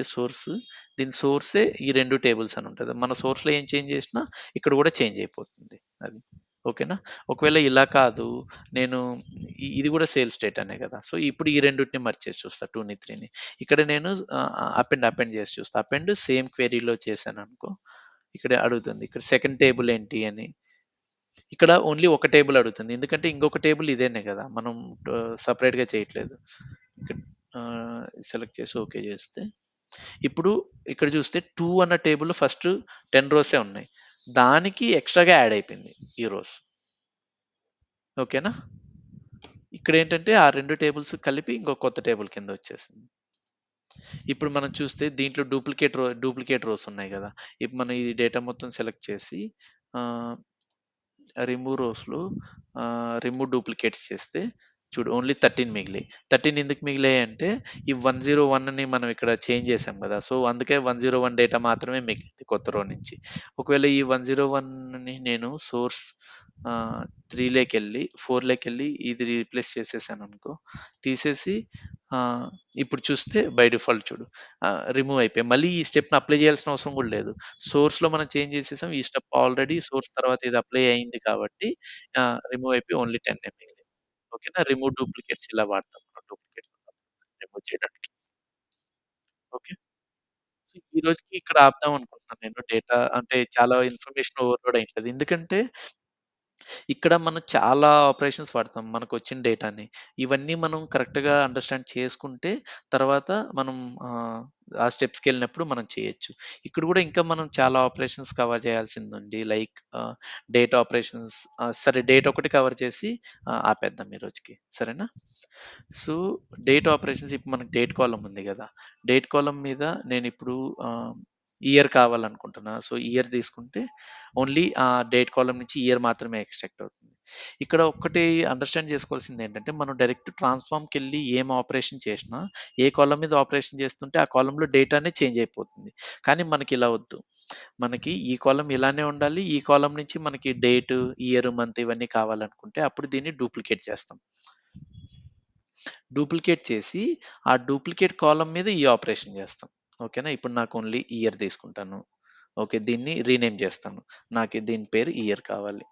దీని సోర్సే ఈ 2 టేబుల్స్ అని ఉంటది. మన సోర్స్‌లో ఏం చేంజ్ చేసినా ఇక్కడ కూడా చేంజ్ అయిపోతుంది. అది. ఓకేనా? ఒకవేళ ఇలా కాదు నేను ఇది కూడా సేల్స్ డేటానే కదా! సో, ఇప్పుడు ఈ రెండిటిని మెర్జ్ చేసి చూస్తా 2ని, 3ని. ఇక్కడ నేను అపెండ్ చేసి చూస్తా. అపెండ్ సేమ్ క్వెరీలో చేశాననుకో, ఇక్కడ అడుగుతుంది. ఇక్కడ సెకండ్ టేబుల్ ఏంటి అని. ఇక్కడ ఓన్లీ ఒక టేబుల్ అడుగుతుంది. ఎందుకంటే ఇంకొక టేబుల్ ఇదేనే గదా! మనం సెపరేట్‌గా చేయట్లేదు. ఇక్కడ సెలెక్ట్ చేసి ఓకే చేస్తే, ఇప్పుడు ఇక్కడ చూస్తే 2 అన్న టేబుల్‌లో ఫస్ట్ 10 రోసే ఉన్నాయి. దానికి ఎక్స్‌ట్రాగా యాడ్ అయిపోయింది ఈ రోస్. ఓకేనా? ఇక్కడేంటంటే ఆ 2 టేబుల్స్ కలిపి ఇంకో కొత్త టేబుల్ కింద వచ్చేసింది. ఇప్పుడు మనం చూస్తే దీంట్లో డూప్లికేట్ రోస్ ఉన్నాయి గదా! ఇప్పుడు మనం ఈ డేటా మొత్తం సెలెక్ట్ చేసి ఆహ్ రిమూవ్ రోస్‌లో రిమూవ్ డూప్లికేట్స్ చేస్తే చూడు ఓన్లీ 13 మిగిలాయి. 13 ఎందుకు మిగిలాయంటే ఈ 101ని మనం ఇక్కడ చేంజ్ చేసాం గదా! సో, అందుకే 101 డేటా మాత్రమే మిగిలింది కొత్త రో నుంచి. ఒకవేళ ఈ 101ని నేను సోర్స్ 3 లోకెళ్ళి 4 లోకెళ్ళి ఇది రీప్లేస్ చేసేసాననుకో, తీసేసి ఆహ్, ఇప్పుడు చూస్తే బై డిఫాల్ట్ చూడు రిమూవ్ అయిపోయాయి. మళ్ళీ ఈ స్టెప్‌ని అప్లై చేయాల్సిన అవసరం గూడా లేదు. సోర్స్‌లో మనం చేంజ్ చేసేసాం. ఈ స్టెప్ ఆల్రెడీ సోర్స్ తర్వాత ఇది అప్లై అయింది కాబట్టి రిమూవ్ అయిపోయి ఓన్లీ 10 మిగిలింది. ఓకేనా? రిమూవ్ డూప్లికేట్స్ ఇలా వాడతాం మనం డూప్లికేట్స్ రిమూవ్ చేయడానికి. ఓకే. సో, ఈ రోజుకి ఇక్కడ ఆపుదాం అనుకుంటున్నాను నేను. డేటా అంటే చాలా ఇన్ఫర్మేషన్ ఓవర్‌లోడ్ అయింటది. ఎందుకంటే ఇక్కడ మనం చాలా ఆపరేషన్స్ వాడతాం మనకొచ్చిన డేటాని. ఇవన్నీ మనం కరెక్ట్‌గా అండర్‌స్టాండ్ చేసుకుంటే తర్వాత మనం ఆహ్, ఆ స్టెప్స్‌కెళ్ళినప్పుడు మనం చేయొచ్చు. ఇక్కడ గూడా ఇంకా మనం చాలా ఆపరేషన్స్ కవర్ చేయాల్సిందుంది. లైక్ డేట్ ఆపరేషన్స్ సరే డేట్ ఒకటి కవర్ చేసి ఆపేద్దాం ఈ రోజుకి. సరేనా? సో, డేట్ ఆపరేషన్స్ ఇప్పుడు మనకి డేట్ కాలమ్ ఉంది గదా! డేట్ కాలమ్ మీద నేనిప్పుడు ఆహ్, ఇయర్ కావాలనుకుంటున్నా. సో, ఇయర్ తీసుకుంటే ఓన్లీ డేట్ కాలమ్ నుంచి ఇయర్ మాత్రమే ఎక్స్ట్రాక్ట్ అవుతుంది. ఇక్కడ ఒక్కటి అండర్‌స్టాండ్ చేసుకోవాల్సిందేంటంటే, మనం డైరెక్ట్ ట్రాన్స్‌ఫార్మ్‌కెళ్ళి ఏం ఆపరేషన్ చేసినా, ఏ కాలమ్ మీద ఆపరేషన్ చేస్తుంటే ఆ కాలమ్‌లో డేటానే చేంజ్ అయిపోతుంది. కానీ మనకిలా వద్దు. మనకి ఈ కాలమ్ ఇలానే ఉండాలి. ఈ కాలమ్ నుంచి మనకి డేట్, ఇయర్, మంత్ ఇవన్నీ కావాలనుకుంటే అప్పుడు దీన్ని డూప్లికేట్ చేస్తాం. డూప్లికేట్ చేసి, ఆ డూప్లికేట్ కాలమ్ మీద ఈ ఆపరేషన్ చేస్తాం. ఓకేనా? ఇప్పుడు నాకు ఓన్లీ ఇయర్ తీసుకుంటాను. ఓకే. దీన్ని రీనేమ్ చేస్తాను. నాకు దీని పేరు ఇయర్ కావాలి.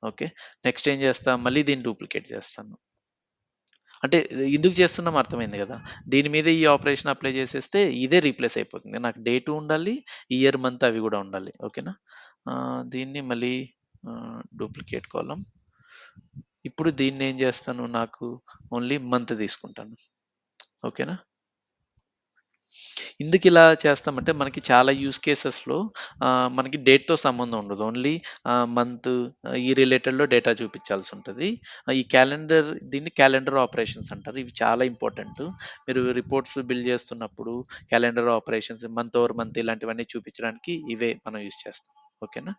ఓకే. నెక్స్ట్ ఏం చేస్తా, మళ్ళీ దీన్ని డూప్లికేట్ చేస్తాను. అంటే ఎందుకు చేస్తున్నామో అర్థమైంది గదా! దీని మీద ఈ ఆపరేషన్ అప్లై చేసేస్తే ఇదే రీప్లేస్ అయిపోతుంది. నాకు డేటు ఉండాలి, ఇయర్, మంత్ అవి గూడా ఉండాలి. ఓకేనా? దీన్ని మళ్ళీ డూప్లికేట్ కాలమ్. ఇప్పుడు దీన్నేం చేస్తాను, నాకు ఓన్లీ మంత్ తీసుకుంటాను. ఓకేనా? ఎందుకిలా చేస్తామంటే, మనకి చాలా యూజ్ కేసెస్‌లో మనకి డేట్‌తో సంబంధం ఉండదు. ఓన్లీ మంత్, ఈ రిలేటెడ్‌లో డేటా చూపించాల్సుంటది. ఈ క్యాలెండర్ దీన్ని క్యాలెండర్ ఆపరేషన్స్ అంటారు. ఇవి చాలా ఇంపార్టెంటు. మీరు రిపోర్ట్స్ బిల్డ్ చేస్తున్నప్పుడు calendar operations, month over month ఇలాంటివన్నీ చూపించడానికి ఇవే మనం యూజ్ చేస్తాం. ఓకేనా?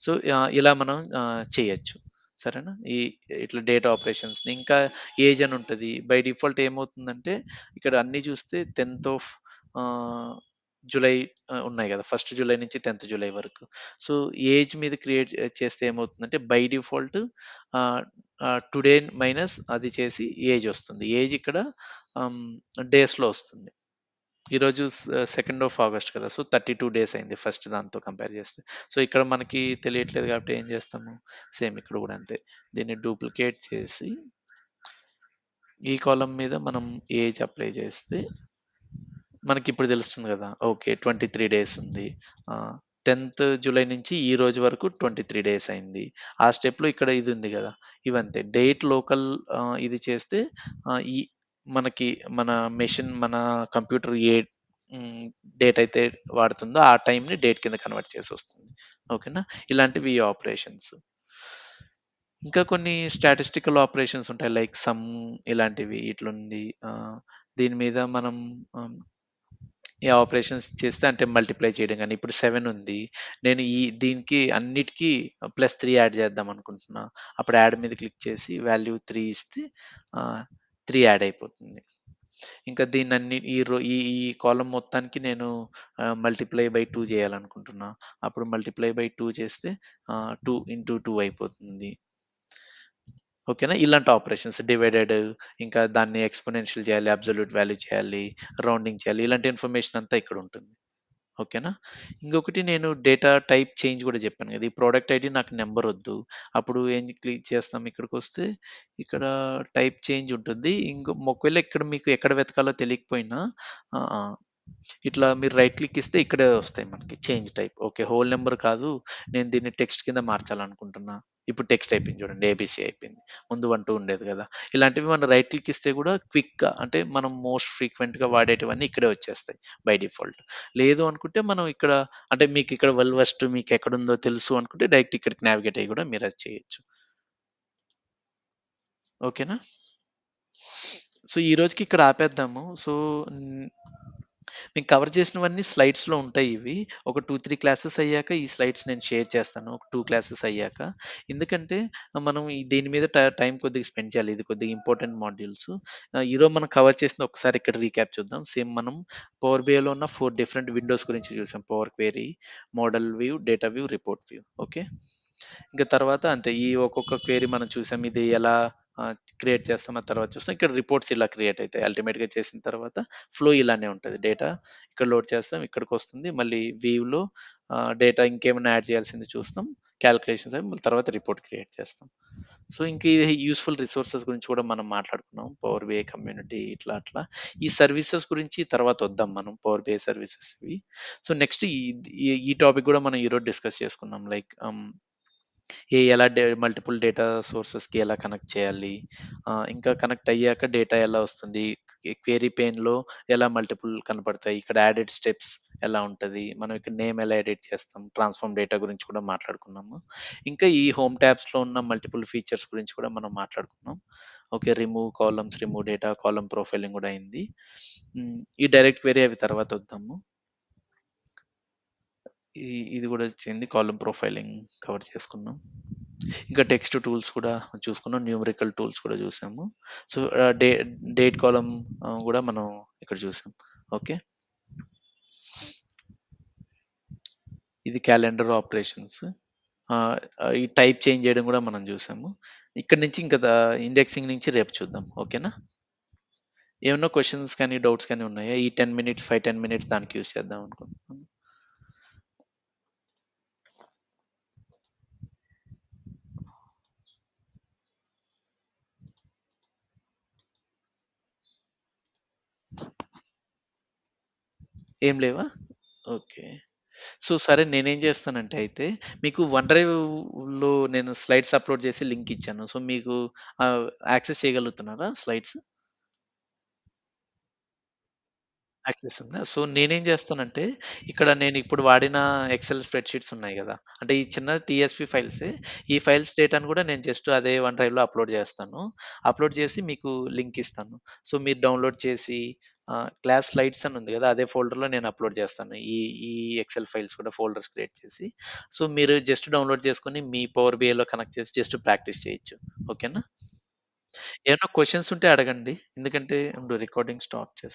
సో, ఇలా మనం చేయొచ్చు. సరేనా? ఇట్లా డేటా ఆపరేషన్స్‌ని ఇంకా ఏజ్ అని ఉంటది. బై డిఫాల్ట్ ఏమవుతుందంటే, ఇక్కడ అన్నీ చూస్తే 10థ్ ఆఫ్ ఆహ్, జులై ఉన్నాయి గదా! ఫస్ట్ జులై నుంచి 10థ్ జులై వరకు. సో, ఏజ్ మీద క్రియేట్ చేస్తే ఏమవుతుందంటే బై డిఫాల్ట్ ఆహ్, టుడే మైనస్ అది చేసి ఏజ్ వస్తుంది. ఏజ్ ఇక్కడ హ్మ్, డేస్‌లో వస్తుంది. ఈరోజు సెకండ్ ఆఫ్ ఆగస్ట్ కదా! సో, 32 డేస్ అయింది ఫస్ట్ దాంతో కంపేర్ చేస్తే. సో, ఇక్కడ మనకి తెలియట్లేదు కాబట్టి ఏం చేస్తాము, సేమ్ ఇక్కడ గూడా అంతే. దీన్ని డూప్లికేట్ చేసి ఈ కాలమ్ మీద మనం ఏజ్ అప్లై చేస్తే మనకిప్పుడు తెలుస్తుంది గదా! ఓకే. 23 డేస్ ఉంది. 10థ్ జులై నుంచి ఈ రోజు వరకు 23 డేస్ అయింది. ఆ స్టెప్‌లో ఇక్కడ ఇది ఉంది గదా! ఇవంతే. డేట్ లోకల్ ఇది చేస్తే ఈ మనకి మన మెషిన్ మన కంప్యూటర్ హ్మ్, డేట్ అయితే వాడుతుందో ఆ టైమ్‌ని డేట్ కింద కన్వర్ట్ చేసొస్తుంది. ఓకేనా? ఇలాంటివి ఆపరేషన్స్. ఇంకా కొన్ని స్టాటిస్టికల్ ఆపరేషన్స్ ఉంటాయి. లైక్ సమ్ ఇలాంటివి ఇట్లుంది. దీని మీద మనం ఆహ్ ఈ ఆపరేషన్స్ చేస్తే అంటే మల్టిప్లై చేయడం గాని, ఇప్పుడు 7 ఉంది. నేను దీనికి అన్నిటికి +3 యాడ్ చేద్దాం అనుకుంటున్నా. అప్పుడు యాడ్ మీద క్లిక్ చేసి వాల్యూ 3 ఇస్తే 3 యాడ్ అయిపోతుంది. ఇంకా దీన్నన్ని ఈ ఈ కాలమ్ మొత్తానికి నేను మల్టిప్లై బై 2 చేయాలనుకుంటున్నా. అప్పుడు మల్టిప్లై బై 2 చేస్తే 2 ఇంటూ 2 అయిపోతుంది. ఓకేనా? ఇలాంటి ఆపరేషన్స్ డివైడెడ్, ఇంకా దాన్ని ఎక్స్‌పోనెన్షియల్ చేయాలి, అబ్సొల్యూట్ వాల్యూ చేయాలి, రౌండింగ్ చేయాలి. ఇలాంటి ఇన్ఫర్మేషన్ అంతా ఇక్కడుంటుంది. ఓకేనా? ఇంకొకటి నేను డేటా టైప్ చేంజ్ గూడా జెప్పాను గదా! ఈ ప్రొడక్ట్ ఐడీ నాకు నంబరొద్దు. అప్పుడు ఏం క్లిక్ చేస్తాం, ఇక్కడికొస్తే ఇక్కడ టైప్ చేంజ్ ఉంటుంది. ఒకవేళ ఇక్కడ మీకు ఎక్కడ వెతకాలో తెలియకపోయినా ఆహ్, ఆహ్, ఇట్లా మీరు రైట్ క్లిక్ ఇస్తే ఇక్కడే వస్తాయి మనకి change type. Okay. Whole number కాదు. నేను దీన్ని టెక్స్ట్ కింద మార్చాలనుకుంటున్నా. ఇప్పుడు టెక్స్ట్ అయిపోయింది చూడండి. ఏబీసీ అయిపోయింది. ముందు 1, 2 ఉండేది గదా! ఇలాంటివి మనం రైట్ క్లిక్ ఇస్తే గూడా క్విక్‌గా అంటే మనం మోస్ట్ ఫ్రీక్వెంట్‌గా వాడేటివన్నీ ఇక్కడే వచ్చేస్తాయి బై డిఫాల్ట్. లేదు అనుకుంటే మనం ఇక్కడ అంటే మీకిక్కడ వెల్ వెస్ట్ మీకెక్కడుందో తెలుసు అనుకుంటే డైరెక్ట్ ఇక్కడికి నావిగేట్ అయ్యి గూడా మీరది చేయొచ్చు. ఓకేనా? సో, ఈ రోజుకి ఇక్కడ ఆపేద్దాము. సో, హ్మ్, మేము కవర్ చేసినవన్నీ స్లైడ్స్‌లో ఉంటాయి ఇవి. ఒక 2, 3 క్లాసెస్ అయ్యాక ఈ స్లైడ్స్ నేను షేర్ చేస్తాను. ఒక 2 క్లాసెస్ అయ్యాక. ఎందుకంటే మనం దీని మీద టైం కొద్దిగా స్పెండ్ చేయాలి. ఇది కొద్దిగా ఇంపార్టెంట్ మాడ్యూల్స్. ఈరోజు మనం కవర్ చేసింది ఒకసారి ఇక్కడ రీక్యాప్ చూద్దాం. సేమ్ మనం పవర్ బిఐలో ఉన్న 4 డిఫరెంట్ విండోస్ గురించి చూసాం. Power query, model view, data view, report view. Okay. ఇంక తర్వాత అంతే. ఈ ఒక్కొక్క క్వెరీ మనం చూసాం. ఇది ఎలా క్రియేట్ చేస్తాం. ఆ తర్వాత చూస్తాం. ఇక్కడ రిపోర్ట్స్ ఇలా క్రియేట్ అయితాయి. అల్టిమేట్‌గా చేసిన తర్వాత ఫ్లో ఇలానే ఉంటది. డేటా ఇక్కడ లోడ్ చేస్తాం. ఇక్కడికొస్తుంది. మళ్ళీ వ్యూలో డేటా ఇంకేమైనా యాడ్ చేయాల్సింది చూస్తాం. క్యాలిక్యులేషన్స్ అవి మళ్ళీ తర్వాత రిపోర్ట్ క్రియేట్ చేస్తాం. సో, ఇంక ఇది యూజ్‌ఫుల్ రిసోర్సెస్ గురించి కూడా మనం మాట్లాడుకున్నాం. పవర్ బిఐ కమ్యూనిటీ ఇట్లా అట్లా. ఈ సర్వీసెస్ గురించి తర్వాత వద్దాం మనం. పవర్ బిఐ సర్వీసెస్‌వి. సో, నెక్స్ట్ ఈ ఈ ఈ టాపిక్ కూడా మనం ఈరోజు డిస్కస్ చేసుకున్నాం. లైక్ ఎలా మల్టిపుల్ డేటా సోర్సెస్‌కి ఎలా కనెక్ట్ చేయాలి? ఇంకా కనెక్ట్ అయ్యాక డేటా ఎలా వస్తుంది? క్వెరీ పెయిన్‌లో ఎలా మల్టిపుల్ కనపడతాయి? ఇక్కడ యాడెడ్ స్టెప్స్ ఎలా ఉంటది? మనం ఇక్కడ నేమ్ ఎలా ఎడిట్ చేస్తాం? ట్రాన్స్‌ఫార్మ్ డేటా గురించి కూడా మాట్లాడుకున్నాము. ఇంకా ఈ హోమ్ ట్యాబ్స్‌లో ఉన్న మల్టిపుల్ ఫీచర్స్ గురించి కూడా మనం మాట్లాడుకున్నాం. Okay. Remove columns, remove data, column profiling కూడా అయింది. ఈ డైరెక్ట్ క్వెరీ అవి తర్వాత వద్దాము. ఈ ఇది గూడా వచ్చింది. కాలమ్ ప్రొఫైలింగ్ కవర్ చేసుకున్నాం. ఇంకా టెక్స్ట్ టూల్స్ కూడా చూసుకున్నాం. న్యూమరికల్ టూల్స్ కూడా చూసాము. సో, డేట్ కాలమ్ గూడా మనం ఇక్కడ చూసాం. ఓకే. ఇది క్యాలెండర్ ఆపరేషన్స్. ఆహ్, ఈ టైప్ చేంజ్ చేయడం గూడా మనం చూసాము. ఇక్కడి నుంచి ఇంకా ఇండెక్సింగ్ నుంచి రేపు చూద్దాం. ఓకేనా? ఏమన్నా క్వెషన్స్ కానీ, డౌట్స్ కానీ ఉన్నాయా? ఈ 10 మినిట్స్, 10 మినిట్స్ దానికి యూజ్ చేద్దాం అనుకుంటున్నాను. ఏం లేవా? ఓకే. సో, సరే నేనేం చేస్తానంటే అయితే, మీకు వన్ డ్రైవ్‌లో నేను స్లైడ్స్ అప్‌లోడ్ చేసి లింక్ ఇచ్చాను. సో, మీకు యాక్సెస్ చేయగలుగుతున్నారా స్లైడ్స్? యాక్సెస్ ఉందా? సో, నేనేం చేస్తానంటే, ఇక్కడ నేనిప్పుడు వాడిన ఎక్సెల్ స్ప్రెడ్‌షీట్స్ ఉన్నాయి గదా! అంటే ఈ చిన్న టీఎస్‌పీ ఫైల్సే. ఈ ఫైల్స్ డేటాను గూడా నేను జస్ట్ అదే వన్ డ్రైవ్‌లో అప్‌లోడ్ జేస్తాను. అప్‌లోడ్ చేసి మీకు లింక్ ఇస్తాను. సో, మీరు డౌన్‌లోడ్ చేసి క్లాస్ స్లైడ్స్ అని ఉంది గదా! అదే ఫోల్డర్‌లో నేను అప్‌లోడ్ చేస్తాను. ఈ ఈ ఎక్సెల్ ఫైల్స్ కూడా ఫోల్డర్స్ క్రియేట్ చేసి. సో, మీరు జస్ట్ డౌన్‌లోడ్ చేసుకొని మీ పవర్ బిఐలో కనెక్ట్ చేసి జస్ట్ ప్రాక్టీస్ చేయొచ్చు. ఓకేనా? ఏమన్నా క్వెషన్స్ ఉంటే అడగండి. ఎందుకంటే రికార్డింగ్ స్టాప్ చేస్తా.